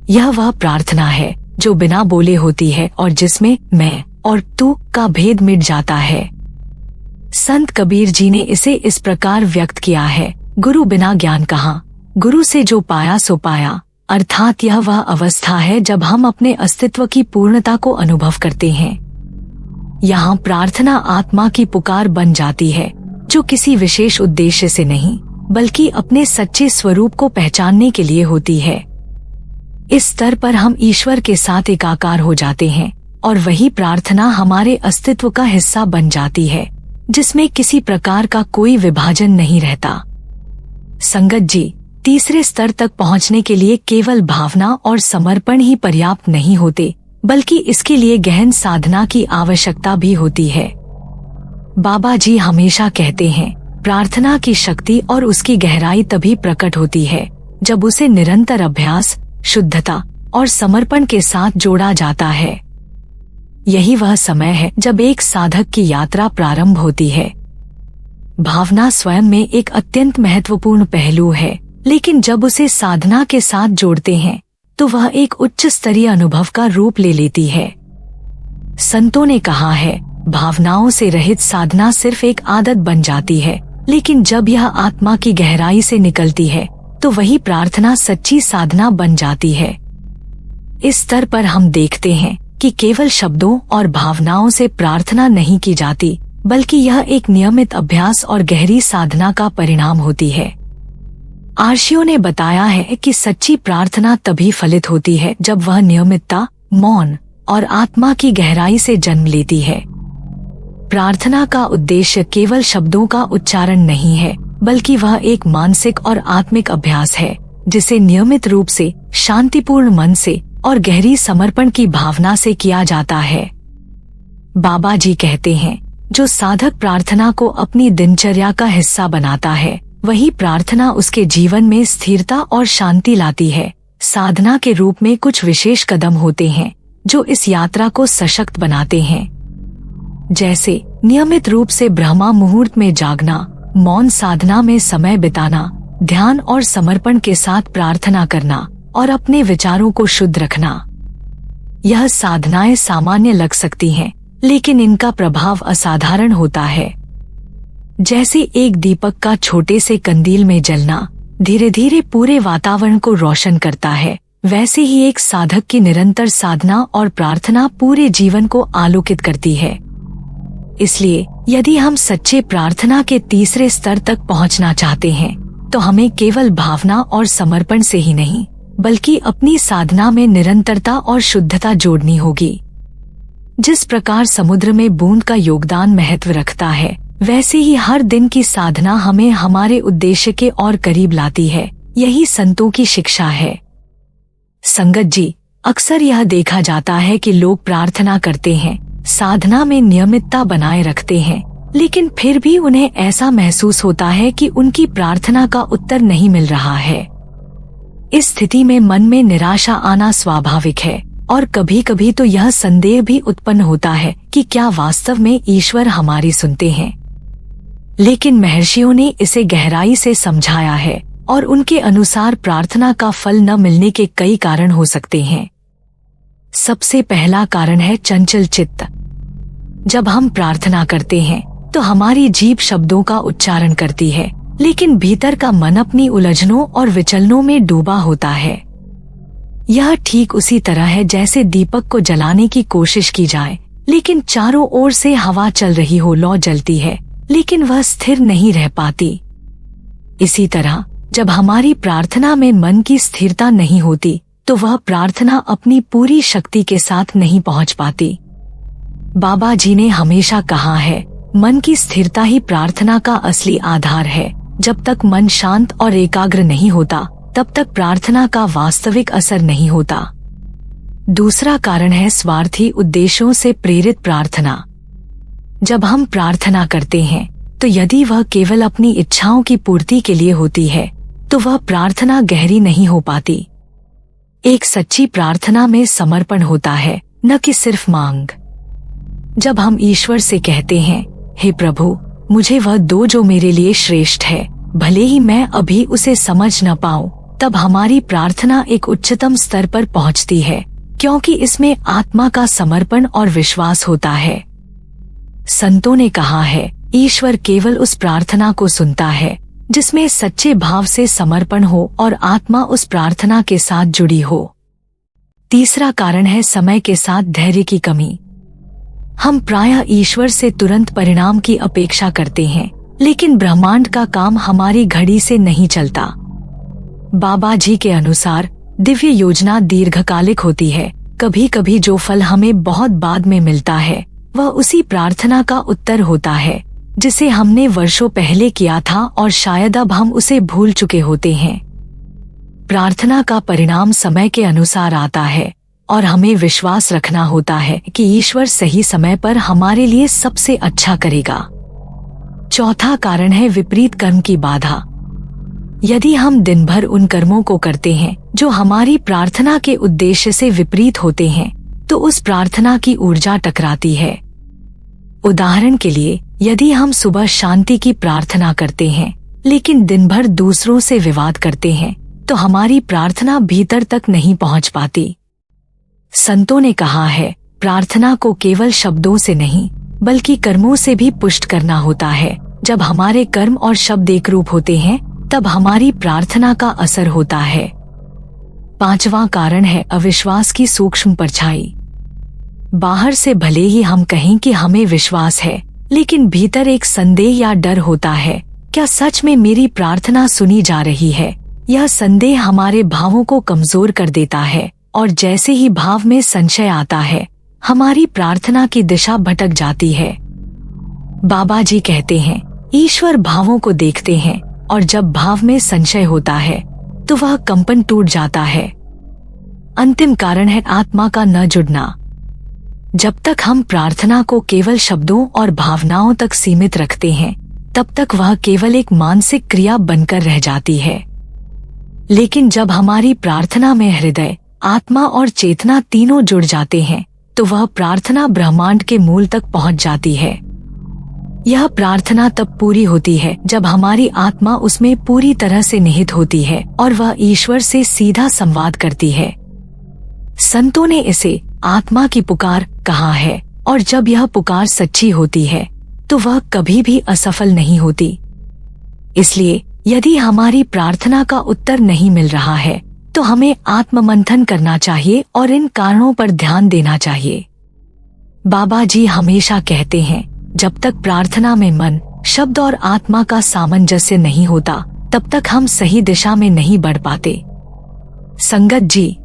यह वह प्रार्थना है जो बिना बोले होती है और जिसमें मैं और तू का भेद मिट जाता है। संत कबीर जी ने इसे इस प्रकार व्यक्त किया है, गुरु बिना ज्ञान कहाँ, गुरु से जो पाया सो पाया। अर्थात यह वह अवस्था है जब हम अपने अस्तित्व की पूर्णता को अनुभव करते हैं। यहाँ प्रार्थना आत्मा की पुकार बन जाती है, जो किसी विशेष उद्देश्य से नहीं बल्कि अपने सच्चे स्वरूप को पहचानने के लिए होती है। इस स्तर पर हम ईश्वर के साथ एकाकार हो जाते हैं और वही प्रार्थना हमारे अस्तित्व का हिस्सा बन जाती है, जिसमें किसी प्रकार का कोई विभाजन नहीं रहता। संगत जी, तीसरे स्तर तक पहुंचने के लिए केवल भावना और समर्पण ही पर्याप्त नहीं होते, बल्कि इसके लिए गहन साधना की आवश्यकता भी होती है। बाबा जी हमेशा कहते हैं, प्रार्थना की शक्ति और उसकी गहराई तभी प्रकट होती है जब उसे निरंतर अभ्यास, शुद्धता और समर्पण के साथ जोड़ा जाता है। यही वह समय है जब एक साधक की यात्रा प्रारंभ होती है। भावना स्वयं में एक अत्यंत महत्वपूर्ण पहलू है, लेकिन जब उसे साधना के साथ जोड़ते हैं तो वह एक उच्च स्तरीय अनुभव का रूप ले लेती है। संतों ने कहा है, भावनाओं से रहित साधना सिर्फ एक आदत बन जाती है, लेकिन जब यह आत्मा की गहराई से निकलती है तो वही प्रार्थना सच्ची साधना बन जाती है। इस स्तर पर हम देखते हैं कि केवल शब्दों और भावनाओं से प्रार्थना नहीं की जाती, बल्कि यह एक नियमित अभ्यास और गहरी साधना का परिणाम होती है। आर्षियों ने बताया है कि सच्ची प्रार्थना तभी फलित होती है जब वह नियमितता, मौन और आत्मा की गहराई से जन्म लेती है। प्रार्थना का उद्देश्य केवल शब्दों का उच्चारण नहीं है, बल्कि वह एक मानसिक और आत्मिक अभ्यास है, जिसे नियमित रूप से, शांतिपूर्ण मन से और गहरी समर्पण की भावना से किया जाता है। बाबा जी कहते हैं, जो साधक प्रार्थना को अपनी दिनचर्या का हिस्सा बनाता है, वही प्रार्थना उसके जीवन में स्थिरता और शांति लाती है। साधना के रूप में कुछ विशेष कदम होते हैं जो इस यात्रा को सशक्त बनाते हैं, जैसे नियमित रूप से ब्रह्मा मुहूर्त में जागना, मौन साधना में समय बिताना, ध्यान और समर्पण के साथ प्रार्थना करना और अपने विचारों को शुद्ध रखना। यह साधनाएं सामान्य लग सकती हैं, लेकिन इनका प्रभाव असाधारण होता है। जैसे एक दीपक का छोटे से कंदील में जलना धीरे धीरे पूरे वातावरण को रोशन करता है, वैसे ही एक साधक की निरंतर साधना और प्रार्थना पूरे जीवन को आलोकित करती है। इसलिए यदि हम सच्चे प्रार्थना के तीसरे स्तर तक पहुंचना चाहते हैं, तो हमें केवल भावना और समर्पण से ही नहीं, बल्कि अपनी साधना में निरंतरता और शुद्धता जोड़नी होगी। जिस प्रकार समुद्र में बूंद का योगदान महत्व रखता है, वैसे ही हर दिन की साधना हमें हमारे उद्देश्य के और करीब लाती है। यही संतों की शिक्षा है। संगत जी, अक्सर यह देखा जाता है कि लोग प्रार्थना करते हैं, साधना में नियमितता बनाए रखते हैं, लेकिन फिर भी उन्हें ऐसा महसूस होता है कि उनकी प्रार्थना का उत्तर नहीं मिल रहा है। इस स्थिति में मन में निराशा आना स्वाभाविक है और कभी कभी तो यह संदेह भी उत्पन्न होता है कि क्या वास्तव में ईश्वर हमारी सुनते हैं। लेकिन महर्षियों ने इसे गहराई से समझाया है और उनके अनुसार प्रार्थना का फल न मिलने के कई कारण हो सकते हैं। सबसे पहला कारण है चंचल चित्त। जब हम प्रार्थना करते हैं तो हमारी जीभ शब्दों का उच्चारण करती है, लेकिन भीतर का मन अपनी उलझनों और विचलनों में डूबा होता है। यह ठीक उसी तरह है जैसे दीपक को जलाने की कोशिश की जाए, लेकिन चारों ओर से हवा चल रही हो, लौ जलती है, लेकिन वह स्थिर नहीं रह पाती। इसी तरह जब हमारी प्रार्थना में मन की स्थिरता नहीं होती, तो वह प्रार्थना अपनी पूरी शक्ति के साथ नहीं पहुंच पाती। बाबा जी ने हमेशा कहा है, मन की स्थिरता ही प्रार्थना का असली आधार है। जब तक मन शांत और एकाग्र नहीं होता, तब तक प्रार्थना का वास्तविक असर नहीं होता। दूसरा कारण है स्वार्थी उद्देश्यों से प्रेरित प्रार्थना। जब हम प्रार्थना करते हैं, तो यदि वह केवल अपनी इच्छाओं की पूर्ति के लिए होती है, तो वह प्रार्थना गहरी नहीं हो पाती। एक सच्ची प्रार्थना में समर्पण होता है, न कि सिर्फ मांग। जब हम ईश्वर से कहते हैं, हे प्रभु, मुझे वह दो जो मेरे लिए श्रेष्ठ है, भले ही मैं अभी उसे समझ न पाऊं, तब हमारी प्रार्थना एक उच्चतम स्तर पर पहुंचती है, क्योंकि इसमें आत्मा का समर्पण और विश्वास होता है। संतों ने कहा है, ईश्वर केवल उस प्रार्थना को सुनता है जिसमें सच्चे भाव से समर्पण हो और आत्मा उस प्रार्थना के साथ जुड़ी हो। तीसरा कारण है समय के साथ धैर्य की कमी। हम प्रायः ईश्वर से तुरंत परिणाम की अपेक्षा करते हैं, लेकिन ब्रह्मांड का काम हमारी घड़ी से नहीं चलता। बाबा जी के अनुसार दिव्य योजना दीर्घकालिक होती है। कभी कभी जो फल हमें बहुत बाद में मिलता है वह उसी प्रार्थना का उत्तर होता है जिसे हमने वर्षों पहले किया था और शायद अब हम उसे भूल चुके होते हैं। प्रार्थना का परिणाम समय के अनुसार आता है और हमें विश्वास रखना होता है कि ईश्वर सही समय पर हमारे लिए सबसे अच्छा करेगा। चौथा कारण है विपरीत कर्म की बाधा। यदि हम दिन भर उन कर्मों को करते हैं जो हमारी प्रार्थना के उद्देश्य से विपरीत होते हैं, तो उस प्रार्थना की ऊर्जा टकराती है। उदाहरण के लिए, यदि हम सुबह शांति की प्रार्थना करते हैं लेकिन दिन भर दूसरों से विवाद करते हैं, तो हमारी प्रार्थना भीतर तक नहीं पहुंच पाती। संतों ने कहा है, प्रार्थना को केवल शब्दों से नहीं बल्कि कर्मों से भी पुष्ट करना होता है। जब हमारे कर्म और शब्द एक रूप होते हैं तब हमारी प्रार्थना का असर होता है। पांचवा कारण है अविश्वास की सूक्ष्म परछाई। बाहर से भले ही हम कहें कि हमें विश्वास है, लेकिन भीतर एक संदेह या डर होता है, क्या सच में मेरी प्रार्थना सुनी जा रही है? यह संदेह हमारे भावों को कमजोर कर देता है और जैसे ही भाव में संशय आता है, हमारी प्रार्थना की दिशा भटक जाती है। बाबा जी कहते हैं, ईश्वर भावों को देखते हैं और जब भाव में संशय होता है तो वह कंपन टूट जाता है। अंतिम कारण है आत्मा का न जुड़ना। जब तक हम प्रार्थना को केवल शब्दों और भावनाओं तक सीमित रखते हैं, तब तक वह केवल एक मानसिक क्रिया बनकर रह जाती है। लेकिन जब हमारी प्रार्थना में हृदय, आत्मा और चेतना तीनों जुड़ जाते हैं, तो वह प्रार्थना ब्रह्मांड के मूल तक पहुंच जाती है। यह प्रार्थना तब पूरी होती है जब हमारी आत्मा उसमें पूरी तरह से निहित होती है और वह ईश्वर से सीधा संवाद करती है। संतों ने इसे आत्मा की पुकार कहा है और जब यह पुकार सच्ची होती है तो वह कभी भी असफल नहीं होती। इसलिए यदि हमारी प्रार्थना का उत्तर नहीं मिल रहा है तो हमें आत्ममंथन करना चाहिए और इन कारणों पर ध्यान देना चाहिए। बाबा जी हमेशा कहते हैं, जब तक प्रार्थना में मन, शब्द और आत्मा का सामंजस्य नहीं होता, तब तक हम सही दिशा में नहीं बढ़ पाते। संगत जी,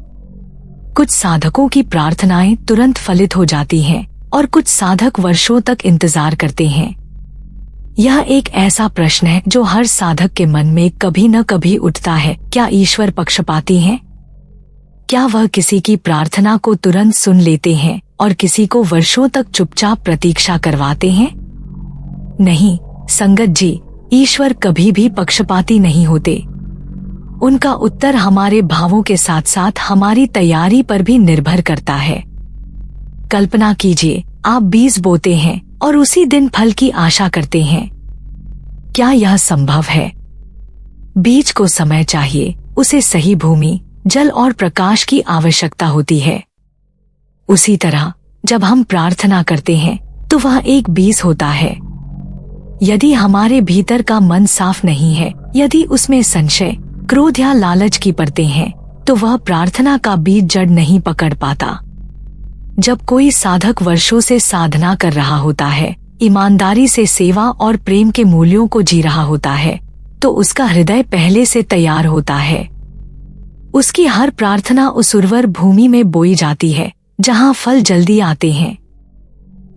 कुछ साधकों की प्रार्थनाएं तुरंत फलित हो जाती हैं और कुछ साधक वर्षों तक इंतजार करते हैं। यह एक ऐसा प्रश्न है जो हर साधक के मन में कभी न कभी उठता है, क्या ईश्वर पक्षपाती हैं? क्या वह किसी की प्रार्थना को तुरंत सुन लेते हैं और किसी को वर्षों तक चुपचाप प्रतीक्षा करवाते हैं? नहीं संगत जी, ईश्वर कभी भी पक्षपाती नहीं होते। उनका उत्तर हमारे भावों के साथ साथ हमारी तैयारी पर भी निर्भर करता है। कल्पना कीजिए, आप बीज बोते हैं और उसी दिन फल की आशा करते हैं। क्या यह संभव है? बीज को समय चाहिए, उसे सही भूमि, जल और प्रकाश की आवश्यकता होती है। उसी तरह जब हम प्रार्थना करते हैं तो वह एक बीज होता है। यदि हमारे भीतर का मन साफ नहीं है, यदि उसमें संशय, क्रोध या लालच की परतें हैं, तो वह प्रार्थना का बीज जड़ नहीं पकड़ पाता। जब कोई साधक वर्षों से साधना कर रहा होता है, ईमानदारी से सेवा और प्रेम के मूल्यों को जी रहा होता है, तो उसका हृदय पहले से तैयार होता है। उसकी हर प्रार्थना उस उर्वर भूमि में बोई जाती है जहां फल जल्दी आते हैं।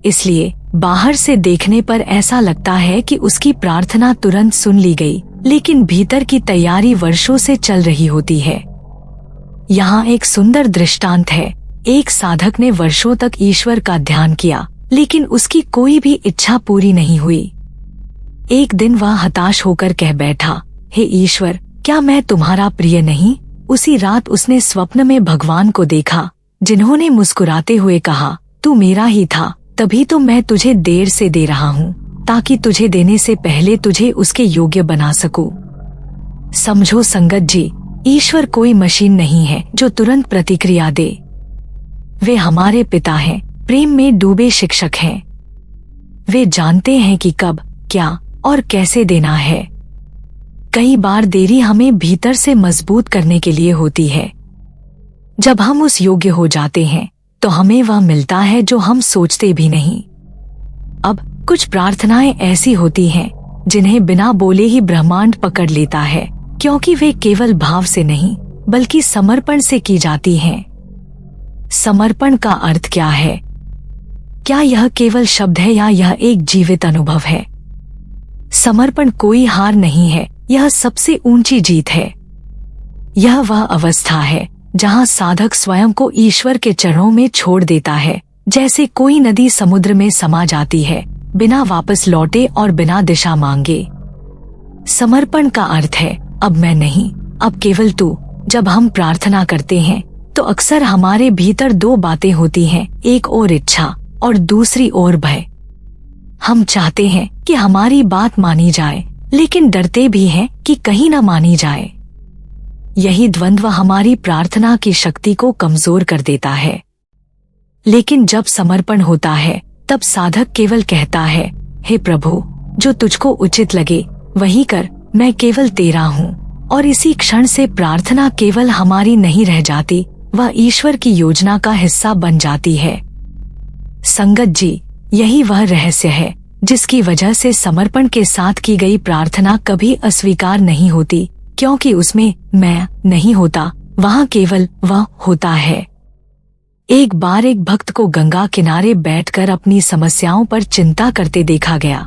इसलिए बाहर से देखने पर ऐसा लगता है कि उसकी प्रार्थना तुरंत सुन ली गई, लेकिन भीतर की तैयारी वर्षों से चल रही होती है। यहाँ एक सुंदर दृष्टांत है। एक साधक ने वर्षों तक ईश्वर का ध्यान किया, लेकिन उसकी कोई भी इच्छा पूरी नहीं हुई। एक दिन वह हताश होकर कह बैठा, हे ईश्वर, क्या मैं तुम्हारा प्रिय नहीं? उसी रात उसने स्वप्न में भगवान को देखा, जिन्होंने मुस्कुराते हुए कहा, तू मेरा ही था, तभी तो मैं तुझे देर से दे रहा हूँ, ताकि तुझे देने से पहले तुझे उसके योग्य बना सकूं। समझो संगत जी, ईश्वर कोई मशीन नहीं है जो तुरंत प्रतिक्रिया दे। वे हमारे पिता हैं, प्रेम में डूबे शिक्षक हैं। वे जानते हैं कि कब, क्या और कैसे देना है। कई बार देरी हमें भीतर से मजबूत करने के लिए होती है। जब हम उस योग्य हो जाते हैं तो हमें वह मिलता है जो हम सोचते भी नहीं। अब कुछ प्रार्थनाएं ऐसी होती हैं जिन्हें बिना बोले ही ब्रह्मांड पकड़ लेता है, क्योंकि वे केवल भाव से नहीं बल्कि समर्पण से की जाती हैं। समर्पण का अर्थ क्या है? क्या यह केवल शब्द है या यह एक जीवित अनुभव है? समर्पण कोई हार नहीं है, यह सबसे ऊंची जीत है। यह वह अवस्था है जहां साधक स्वयं को ईश्वर के चरणों में छोड़ देता है, जैसे कोई नदी समुद्र में समा जाती है बिना वापस लौटे और बिना दिशा मांगे। समर्पण का अर्थ है अब मैं नहीं, अब केवल तू। जब हम प्रार्थना करते हैं तो अक्सर हमारे भीतर दो बातें होती हैं, एक ओर इच्छा और दूसरी ओर भय। हम चाहते हैं कि हमारी बात मानी जाए, लेकिन डरते भी हैं कि कहीं न मानी जाए। यही द्वंद्व हमारी प्रार्थना की शक्ति को कमजोर कर देता है। लेकिन जब समर्पण होता है तब साधक केवल कहता है, हे प्रभु, जो तुझको उचित लगे वही कर, मैं केवल तेरा हूँ। और इसी क्षण से प्रार्थना केवल हमारी नहीं रह जाती, वह ईश्वर की योजना का हिस्सा बन जाती है। संगत जी, यही वह रहस्य है जिसकी वजह से समर्पण के साथ की गई प्रार्थना कभी अस्वीकार नहीं होती, क्योंकि उसमें मैं नहीं होता, वहाँ केवल वह होता है। एक बार एक भक्त को गंगा किनारे बैठकर अपनी समस्याओं पर चिंता करते देखा गया।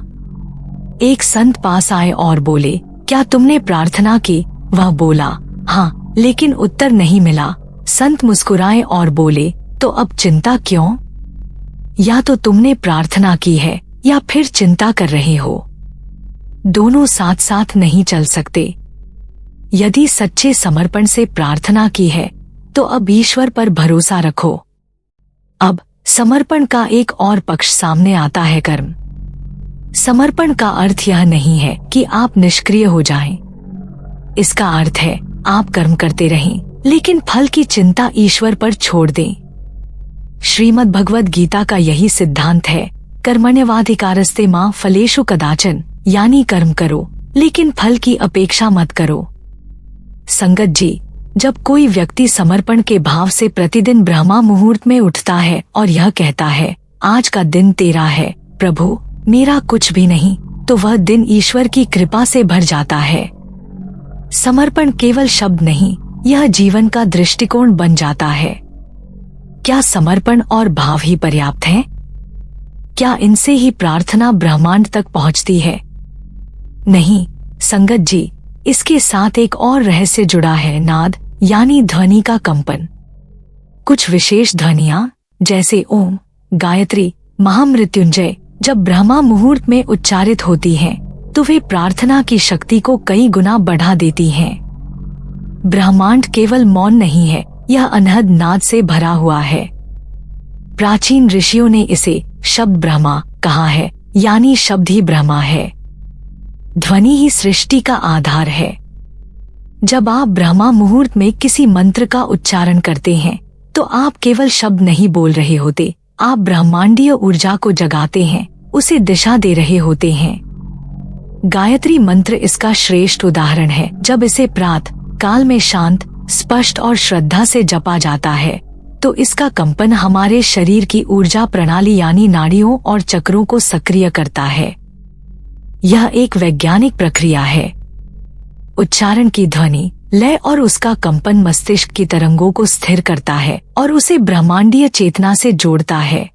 एक संत पास आए और बोले, क्या तुमने प्रार्थना की? वह बोला, हाँ, लेकिन उत्तर नहीं मिला। संत मुस्कुराए और बोले, तो अब चिंता क्यों? या तो तुमने प्रार्थना की है या फिर चिंता कर रहे हो। दोनों साथ साथ नहीं चल सकते। यदि सच्चे समर्पण से प्रार्थना की है तो अब ईश्वर पर भरोसा रखो। अब समर्पण का एक और पक्ष सामने आता है, कर्म। समर्पण का अर्थ यह नहीं है कि आप निष्क्रिय हो जाएं। इसका अर्थ है आप कर्म करते रहें, लेकिन फल की चिंता ईश्वर पर छोड़ दें। श्रीमद् भगवद गीता का यही सिद्धांत है, कर्मण्यवाधिकारस्ते मा फलेषु कदाचन, यानी कर्म करो लेकिन फल की अपेक्षा मत करो। संगत जी, जब कोई व्यक्ति समर्पण के भाव से प्रतिदिन ब्रह्मा मुहूर्त में उठता है और यह कहता है, आज का दिन तेरा है प्रभु, मेरा कुछ भी नहीं, तो वह दिन ईश्वर की कृपा से भर जाता है। समर्पण केवल शब्द नहीं, यह जीवन का दृष्टिकोण बन जाता है। क्या समर्पण और भाव ही पर्याप्त है? क्या इनसे ही प्रार्थना ब्रह्मांड तक पहुंचती है? नहीं संगत जी, इसके साथ एक और रहस्य जुड़ा है, नाद यानी ध्वनि का कंपन। कुछ विशेष ध्वनियां जैसे ओम, गायत्री, महामृत्युंजय जब ब्रह्मा मुहूर्त में उच्चारित होती हैं, तो वे प्रार्थना की शक्ति को कई गुना बढ़ा देती हैं। ब्रह्मांड केवल मौन नहीं है, यह अनहद नाद से भरा हुआ है। प्राचीन ऋषियों ने इसे शब्द ब्रह्मा कहा है, यानी शब्द ही ब्रह्मा है। ध्वनि ही सृष्टि का आधार है। जब आप ब्रह्मा मुहूर्त में किसी मंत्र का उच्चारण करते हैं तो आप केवल शब्द नहीं बोल रहे होते, आप ब्रह्मांडीय ऊर्जा को जगाते हैं, उसे दिशा दे रहे होते हैं। गायत्री मंत्र इसका श्रेष्ठ उदाहरण है। जब इसे प्रातः काल में शांत, स्पष्ट और श्रद्धा से जपा जाता है तो इसका कंपन हमारे शरीर की ऊर्जा प्रणाली यानी नाड़ियों और चक्रों को सक्रिय करता है। यह एक वैज्ञानिक प्रक्रिया है। उच्चारण की ध्वनि, लय और उसका कंपन मस्तिष्क की तरंगों को स्थिर करता है और उसे ब्रह्मांडीय चेतना से जोड़ता है।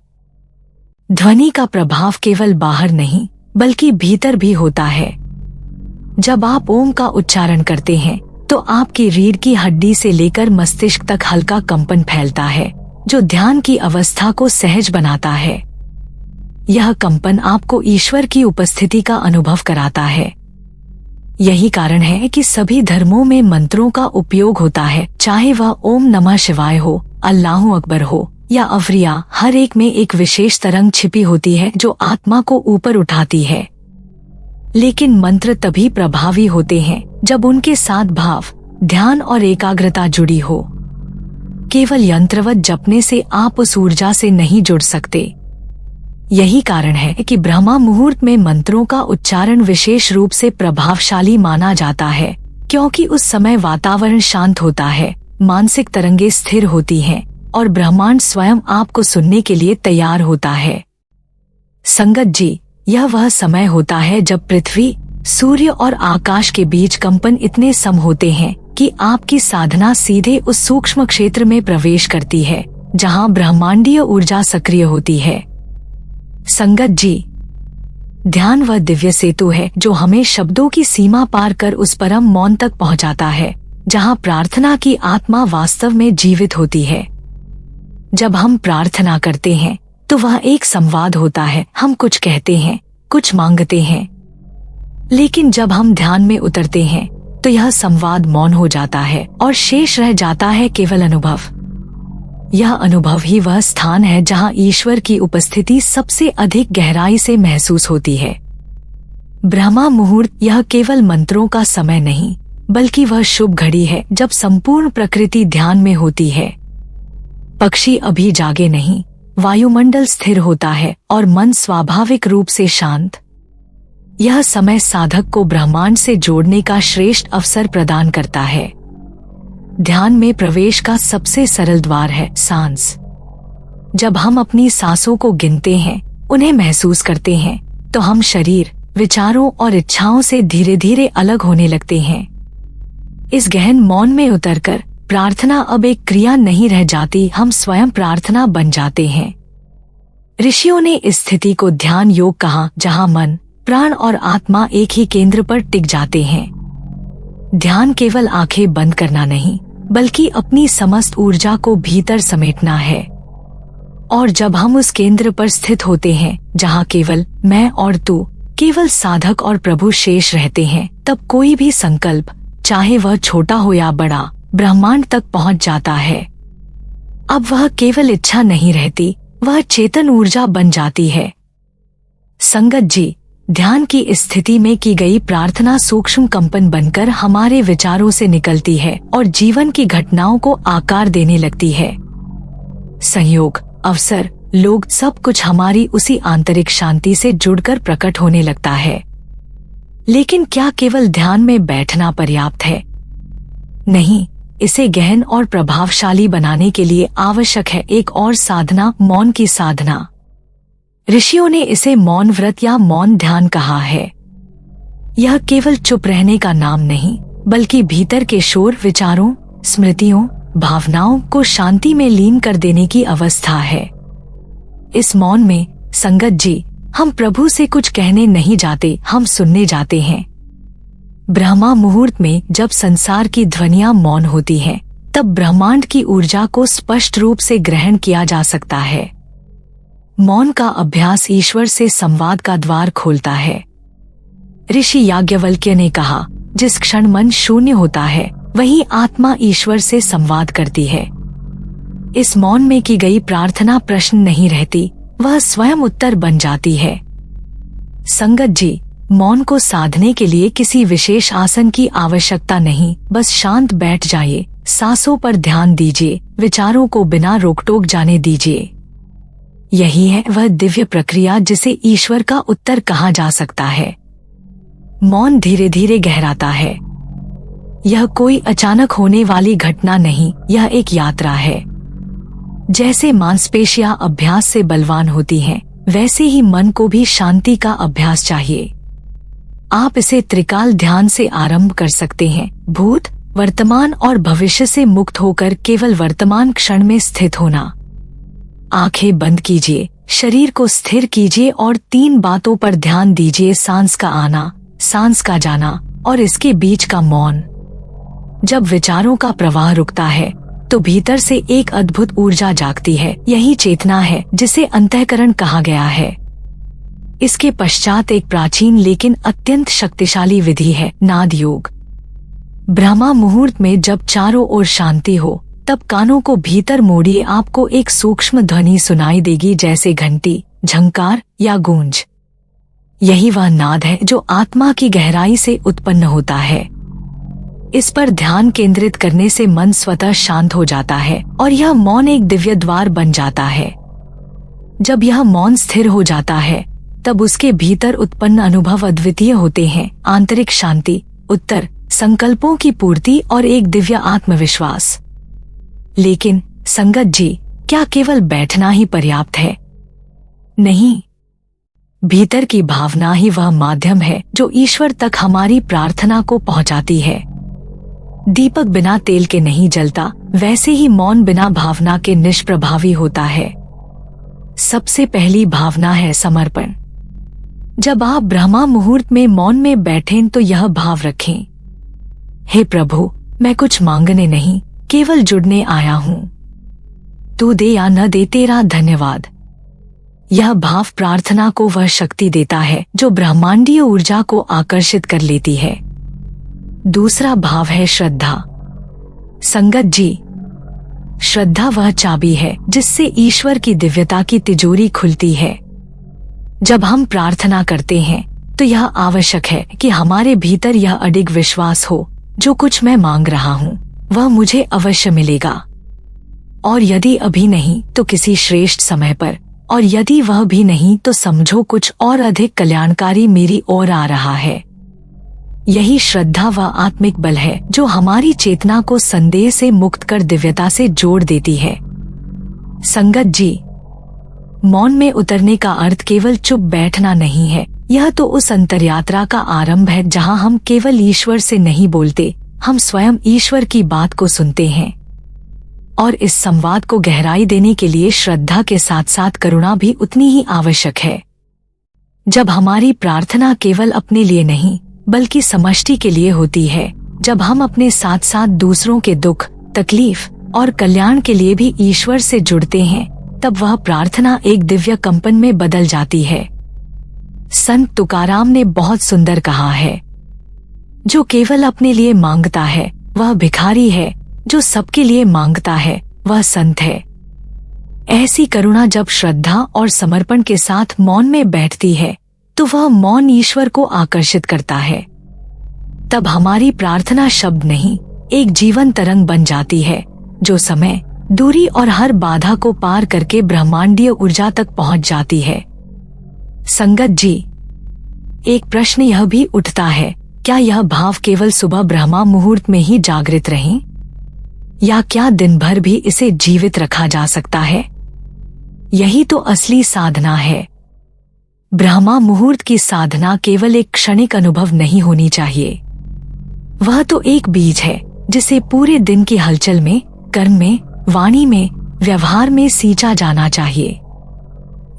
ध्वनि का प्रभाव केवल बाहर नहीं बल्कि भीतर भी होता है। जब आप ओम का उच्चारण करते हैं तो आपकी रीढ़ की हड्डी से लेकर मस्तिष्क तक हल्का कंपन फैलता है, जो ध्यान की अवस्था को सहज बनाता है। यह कंपन आपको ईश्वर की उपस्थिति का अनुभव कराता है। यही कारण है कि सभी धर्मों में मंत्रों का उपयोग होता है, चाहे वह ओम नमः शिवाय हो, अल्लाहु अकबर हो या अवरिया, हर एक में एक विशेष तरंग छिपी होती है जो आत्मा को ऊपर उठाती है। लेकिन मंत्र तभी प्रभावी होते हैं जब उनके साथ भाव, ध्यान और एकाग्रता जुड़ी हो। केवल यंत्रवत जपने से आप उस ऊर्जा से नहीं जुड़ सकते। यही कारण है कि ब्रह्मा मुहूर्त में मंत्रों का उच्चारण विशेष रूप से प्रभावशाली माना जाता है, क्योंकि उस समय वातावरण शांत होता है, मानसिक तरंगे स्थिर होती हैं और ब्रह्मांड स्वयं आपको सुनने के लिए तैयार होता है। संगत जी, यह वह समय होता है जब पृथ्वी, सूर्य और आकाश के बीच कंपन इतने सम होते हैं कि आपकी साधना सीधे उस सूक्ष्म क्षेत्र में प्रवेश करती है जहां ब्रह्मांडीय ऊर्जा सक्रिय होती है। संगत जी, ध्यान वह दिव्य सेतु है जो हमें शब्दों की सीमा पार कर उस परम मौन तक पहुंचाता है जहां प्रार्थना की आत्मा वास्तव में जीवित होती है। जब हम प्रार्थना करते हैं तो वह एक संवाद होता है। हम कुछ कहते हैं, कुछ मांगते हैं, लेकिन जब हम ध्यान में उतरते हैं तो यह संवाद मौन हो जाता है और शेष रह जाता है केवल अनुभव। यह अनुभव ही वह स्थान है जहां ईश्वर की उपस्थिति सबसे अधिक गहराई से महसूस होती है। ब्रह्मा मुहूर्त यह केवल मंत्रों का समय नहीं, बल्कि वह शुभ घड़ी है जब संपूर्ण प्रकृति ध्यान में होती है। पक्षी अभी जागे नहीं, वायुमंडल स्थिर होता है और मन स्वाभाविक रूप से शांत। यह समय साधक को ब्रह्मांड से जोड़ने का श्रेष्ठ अवसर प्रदान करता है। ध्यान में प्रवेश का सबसे सरल द्वार है सांस। जब हम अपनी सांसों को गिनते हैं, उन्हें महसूस करते हैं, तो हम शरीर, विचारों और इच्छाओं से धीरे धीरे अलग होने लगते हैं। इस गहन मौन में उतरकर प्रार्थना अब एक क्रिया नहीं रह जाती, हम स्वयं प्रार्थना बन जाते हैं। ऋषियों ने इस स्थिति को ध्यान योग कहा, जहां मन, प्राण और आत्मा एक ही केंद्र पर टिक जाते हैं। ध्यान केवल आंखें बंद करना नहीं, बल्कि अपनी समस्त ऊर्जा को भीतर समेटना है। और जब हम उस केंद्र पर स्थित होते हैं जहां केवल मैं और तू, केवल साधक और प्रभु शेष रहते हैं, तब कोई भी संकल्प, चाहे वह छोटा हो या बड़ा, ब्रह्मांड तक पहुंच जाता है। अब वह केवल इच्छा नहीं रहती, वह चेतन ऊर्जा बन जाती है। संगत जी, ध्यान की इस स्थिति में की गई प्रार्थना सूक्ष्म कंपन बनकर हमारे विचारों से निकलती है और जीवन की घटनाओं को आकार देने लगती है। संयोग, अवसर, लोग, सब कुछ हमारी उसी आंतरिक शांति से जुड़कर प्रकट होने लगता है। लेकिन क्या केवल ध्यान में बैठना पर्याप्त है? नहीं, इसे गहन और प्रभावशाली बनाने के लिए आवश्यक है एक और साधना, मौन की साधना। ऋषियों ने इसे मौन व्रत या मौन ध्यान कहा है। यह केवल चुप रहने का नाम नहीं, बल्कि भीतर के शोर, विचारों, स्मृतियों, भावनाओं को शांति में लीन कर देने की अवस्था है। इस मौन में, संगत जी, हम प्रभु से कुछ कहने नहीं जाते, हम सुनने जाते हैं। ब्रह्मा मुहूर्त में जब संसार की ध्वनियां मौन होती हैं, तब ब्रह्मांड की ऊर्जा को स्पष्ट रूप से ग्रहण किया जा सकता है। मौन का अभ्यास ईश्वर से संवाद का द्वार खोलता है। ऋषि याज्ञवल्क्य ने कहा, जिस क्षण मन शून्य होता है, वही आत्मा ईश्वर से संवाद करती है। इस मौन में की गई प्रार्थना प्रश्न नहीं रहती, वह स्वयं उत्तर बन जाती है। संगत जी, मौन को साधने के लिए किसी विशेष आसन की आवश्यकता नहीं, बस शांत बैठ जाइए, सांसों पर ध्यान दीजिए, विचारों को बिना रोकटोक जाने दीजिए। यही है वह दिव्य प्रक्रिया जिसे ईश्वर का उत्तर कहा जा सकता है। मौन धीरे धीरे गहराता है। यह कोई अचानक होने वाली घटना नहीं, यह एक यात्रा है। जैसे मांसपेशियां अभ्यास से बलवान होती हैं, वैसे ही मन को भी शांति का अभ्यास चाहिए। आप इसे त्रिकाल ध्यान से आरंभ कर सकते हैं। भूत, वर्तमान और भविष्य से मुक्त होकर केवल वर्तमान क्षण में स्थित होना। आंखें बंद कीजिए, शरीर को स्थिर कीजिए और 3 बातों पर ध्यान दीजिए, सांस का आना, सांस का जाना और इसके बीच का मौन। जब विचारों का प्रवाह रुकता है, तो भीतर से एक अद्भुत ऊर्जा जागती है। यही चेतना है जिसे अंतःकरण कहा गया है। इसके पश्चात एक प्राचीन लेकिन अत्यंत शक्तिशाली विधि है, नाद योग। ब्रह्मा मुहूर्त में जब चारों ओर शांति हो, तब कानों को भीतर मोड़िए, आपको एक सूक्ष्म ध्वनि सुनाई देगी, जैसे घंटी, झंकार या गूंज। यही वह नाद है जो आत्मा की गहराई से उत्पन्न होता है। इस पर ध्यान केंद्रित करने से मन स्वतः शांत हो जाता है और यह मौन एक दिव्य द्वार बन जाता है। जब यह मौन स्थिर हो जाता है तब उसके भीतर उत्पन्न अनुभव अद्वितीय होते हैं। आंतरिक शांति, उत्तर, संकल्पों की पूर्ति और एक दिव्य आत्मविश्वास। लेकिन संगत जी, क्या केवल बैठना ही पर्याप्त है? नहीं, भीतर की भावना ही वह माध्यम है जो ईश्वर तक हमारी प्रार्थना को पहुंचाती है। दीपक बिना तेल के नहीं जलता, वैसे ही मौन बिना भावना के निष्प्रभावी होता है। सबसे पहली भावना है समर्पण। जब आप ब्रह्मा मुहूर्त में मौन में बैठें तो यह भाव रखें, हे प्रभु, मैं कुछ मांगने नहीं, केवल जुड़ने आया हूँ। तू दे या न दे, तेरा धन्यवाद। यह भाव प्रार्थना को वह शक्ति देता है जो ब्रह्मांडीय ऊर्जा को आकर्षित कर लेती है। दूसरा भाव है श्रद्धा। संगत जी, श्रद्धा वह चाबी है जिससे ईश्वर की दिव्यता की तिजोरी खुलती है। जब हम प्रार्थना करते हैं तो यह आवश्यक है कि हमारे भीतर यह अडिग विश्वास हो, जो कुछ मैं मांग रहा हूँ वह मुझे अवश्य मिलेगा, और यदि अभी नहीं तो किसी श्रेष्ठ समय पर, और यदि वह भी नहीं तो समझो कुछ और अधिक कल्याणकारी मेरी ओर आ रहा है। यही श्रद्धा व आत्मिक बल है जो हमारी चेतना को संदेह से मुक्त कर दिव्यता से जोड़ देती है। संगत जी, मौन में उतरने का अर्थ केवल चुप बैठना नहीं है। यह तो उस अंतर्यात्रा का आरंभ है जहां हम केवल ईश्वर से नहीं बोलते, हम स्वयं ईश्वर की बात को सुनते हैं। और इस संवाद को गहराई देने के लिए श्रद्धा के साथ साथ करुणा भी उतनी ही आवश्यक है। जब हमारी प्रार्थना केवल अपने लिए नहीं बल्कि समष्टि के लिए होती है, जब हम अपने साथ साथ दूसरों के दुख, तकलीफ और कल्याण के लिए भी ईश्वर से जुड़ते हैं, तब वह प्रार्थना एक दिव्य कंपन में बदल जाती है। संत तुकाराम ने बहुत सुंदर कहा है, जो केवल अपने लिए मांगता है वह भिखारी है, जो सबके लिए मांगता है वह संत है। ऐसी करुणा जब श्रद्धा और समर्पण के साथ मौन में बैठती है तो वह मौन ईश्वर को आकर्षित करता है। तब हमारी प्रार्थना शब्द नहीं, एक जीवन तरंग बन जाती है जो समय, दूरी और हर बाधा को पार करके ब्रह्मांडीय ऊर्जा तक पहुंच जाती है। संगत जी, एक प्रश्न यह भी उठता है, क्या यह भाव केवल सुबह ब्रह्मा मुहूर्त में ही जागृत रहें, या क्या दिन भर भी इसे जीवित रखा जा सकता है? यही तो असली साधना है। ब्रह्मा मुहूर्त की साधना केवल एक क्षणिक अनुभव नहीं होनी चाहिए। वह तो एक बीज है जिसे पूरे दिन की हलचल में, कर्म में, वाणी में, व्यवहार में सींचा जाना चाहिए।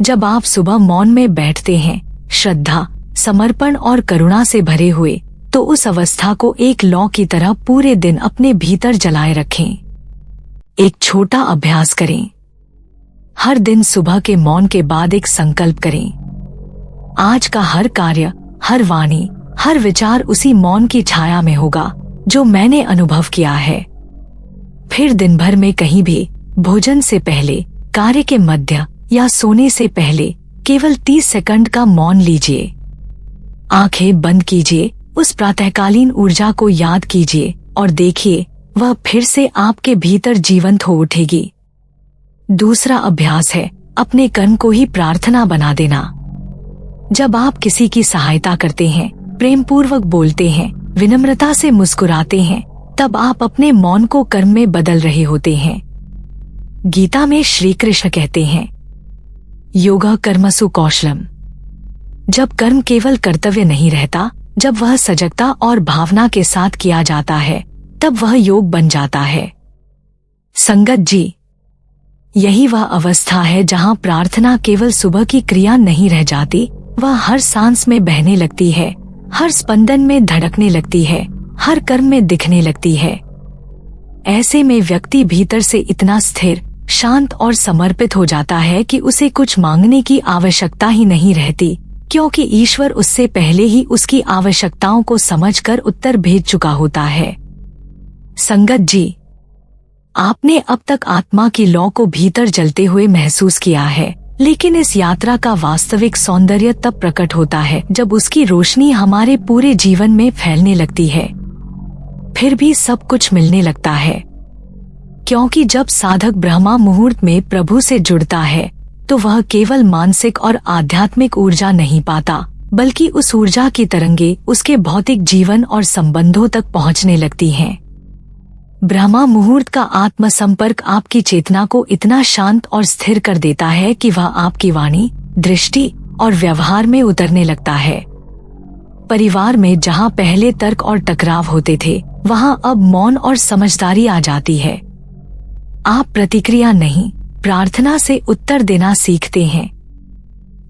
जब आप सुबह मौन में बैठते हैं, श्रद्धा, समर्पण और करुणा से भरे हुए, तो उस अवस्था को एक लौ की तरह पूरे दिन अपने भीतर जलाए रखें। एक छोटा अभ्यास करें। हर दिन सुबह के मौन के बाद एक संकल्प करें, आज का हर कार्य, हर वाणी, हर विचार उसी मौन की छाया में होगा जो मैंने अनुभव किया है। फिर दिन भर में कहीं भी, भोजन से पहले, कार्य के मध्य या सोने से पहले केवल 30 सेकंड का मौन लीजिए। आंखें बंद कीजिए, उस प्रातःकालीन ऊर्जा को याद कीजिए और देखिए वह फिर से आपके भीतर जीवंत हो उठेगी। दूसरा अभ्यास है अपने कर्म को ही प्रार्थना बना देना। जब आप किसी की सहायता करते हैं, प्रेम पूर्वक बोलते हैं, विनम्रता से मुस्कुराते हैं, तब आप अपने मौन को कर्म में बदल रहे होते हैं। गीता में श्री कृष्ण कहते हैं, योगा कर्मसु कौशलम। जब कर्म केवल कर्तव्य नहीं रहता, जब वह सजगता और भावना के साथ किया जाता है, तब वह योग बन जाता है। संगत जी, यही वह अवस्था है जहां प्रार्थना केवल सुबह की क्रिया नहीं रह जाती, वह हर सांस में बहने लगती है, हर स्पंदन में धड़कने लगती है, हर कर्म में दिखने लगती है। ऐसे में व्यक्ति भीतर से इतना स्थिर, शांत और समर्पित हो जाता है कि उसे कुछ मांगने की आवश्यकता ही नहीं रहती, क्योंकि ईश्वर उससे पहले ही उसकी आवश्यकताओं को समझकर उत्तर भेज चुका होता है। संगत जी, आपने अब तक आत्मा की लौ को भीतर जलते हुए महसूस किया है, लेकिन इस यात्रा का वास्तविक सौंदर्य तब प्रकट होता है जब उसकी रोशनी हमारे पूरे जीवन में फैलने लगती है। फिर भी सब कुछ मिलने लगता है, क्योंकि जब साधक ब्रह्मा मुहूर्त में प्रभु से जुड़ता है तो वह केवल मानसिक और आध्यात्मिक ऊर्जा नहीं पाता, बल्कि उस ऊर्जा की तरंगे उसके भौतिक जीवन और संबंधों तक पहुंचने लगती हैं। ब्रह्मा मुहूर्त का आत्म संपर्क आपकी चेतना को इतना शांत और स्थिर कर देता है कि वह आपकी वाणी, दृष्टि और व्यवहार में उतरने लगता है। परिवार में जहां पहले तर्क और टकराव होते थे, वहां अब मौन और समझदारी आ जाती है। आप प्रतिक्रिया नहीं, प्रार्थना से उत्तर देना सीखते हैं।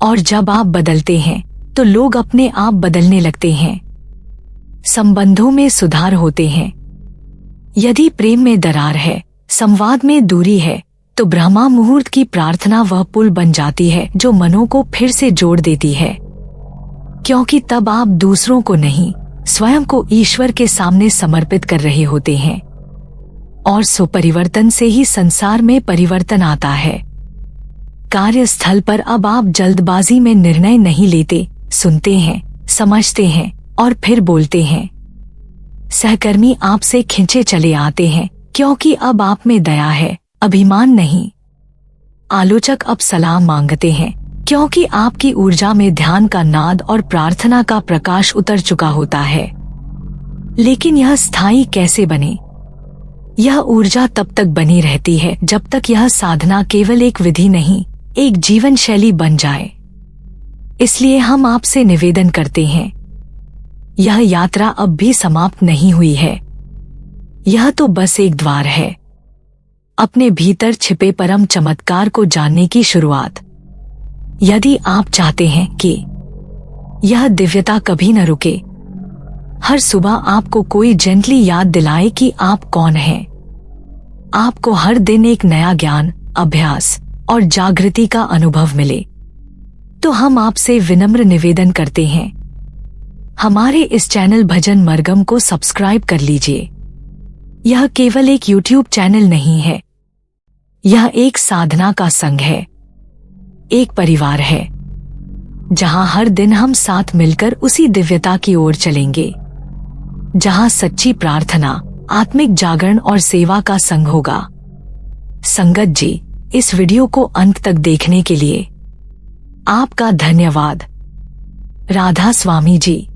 और जब आप बदलते हैं तो लोग अपने आप बदलने लगते हैं। संबंधों में सुधार होते हैं। यदि प्रेम में दरार है, संवाद में दूरी है, तो ब्रह्मा मुहूर्त की प्रार्थना वह पुल बन जाती है जो मनों को फिर से जोड़ देती है। क्योंकि तब आप दूसरों को नहीं, स्वयं को ईश्वर के सामने समर्पित कर रहे होते हैं। और स्वपरिवर्तन से ही संसार में परिवर्तन आता है। कार्यस्थल पर अब आप जल्दबाजी में निर्णय नहीं लेते, सुनते हैं, समझते हैं और फिर बोलते हैं। सहकर्मी आपसे खींचे चले आते हैं क्योंकि अब आप में दया है, अभिमान नहीं। आलोचक अब सलाह मांगते हैं क्योंकि आपकी ऊर्जा में ध्यान का नाद और प्रार्थना का प्रकाश उतर चुका होता है। लेकिन यह स्थायी कैसे बने? यह ऊर्जा तब तक बनी रहती है जब तक यह साधना केवल एक विधि नहीं, एक जीवन शैली बन जाए। इसलिए हम आपसे निवेदन करते हैं, यह यात्रा अब भी समाप्त नहीं हुई है। यह तो बस एक द्वार है, अपने भीतर छिपे परम चमत्कार को जानने की शुरुआत। यदि आप चाहते हैं कि यह दिव्यता कभी न रुके, हर सुबह आपको कोई जेंटली याद दिलाए कि आप कौन हैं, आपको हर दिन एक नया ज्ञान, अभ्यास और जागृति का अनुभव मिले, तो हम आपसे विनम्र निवेदन करते हैं, हमारे इस चैनल भजन मरगम को सब्सक्राइब कर लीजिए। यह केवल एक YouTube चैनल नहीं है, यह एक साधना का संघ है, एक परिवार है, जहां हर दिन हम साथ मिलकर उसी दिव्यता की ओर चलेंगे, जहां सच्ची प्रार्थना, आत्मिक जागरण और सेवा का संग होगा। संगत जी, इस वीडियो को अंत तक देखने के लिए आपका धन्यवाद। राधा स्वामी जी।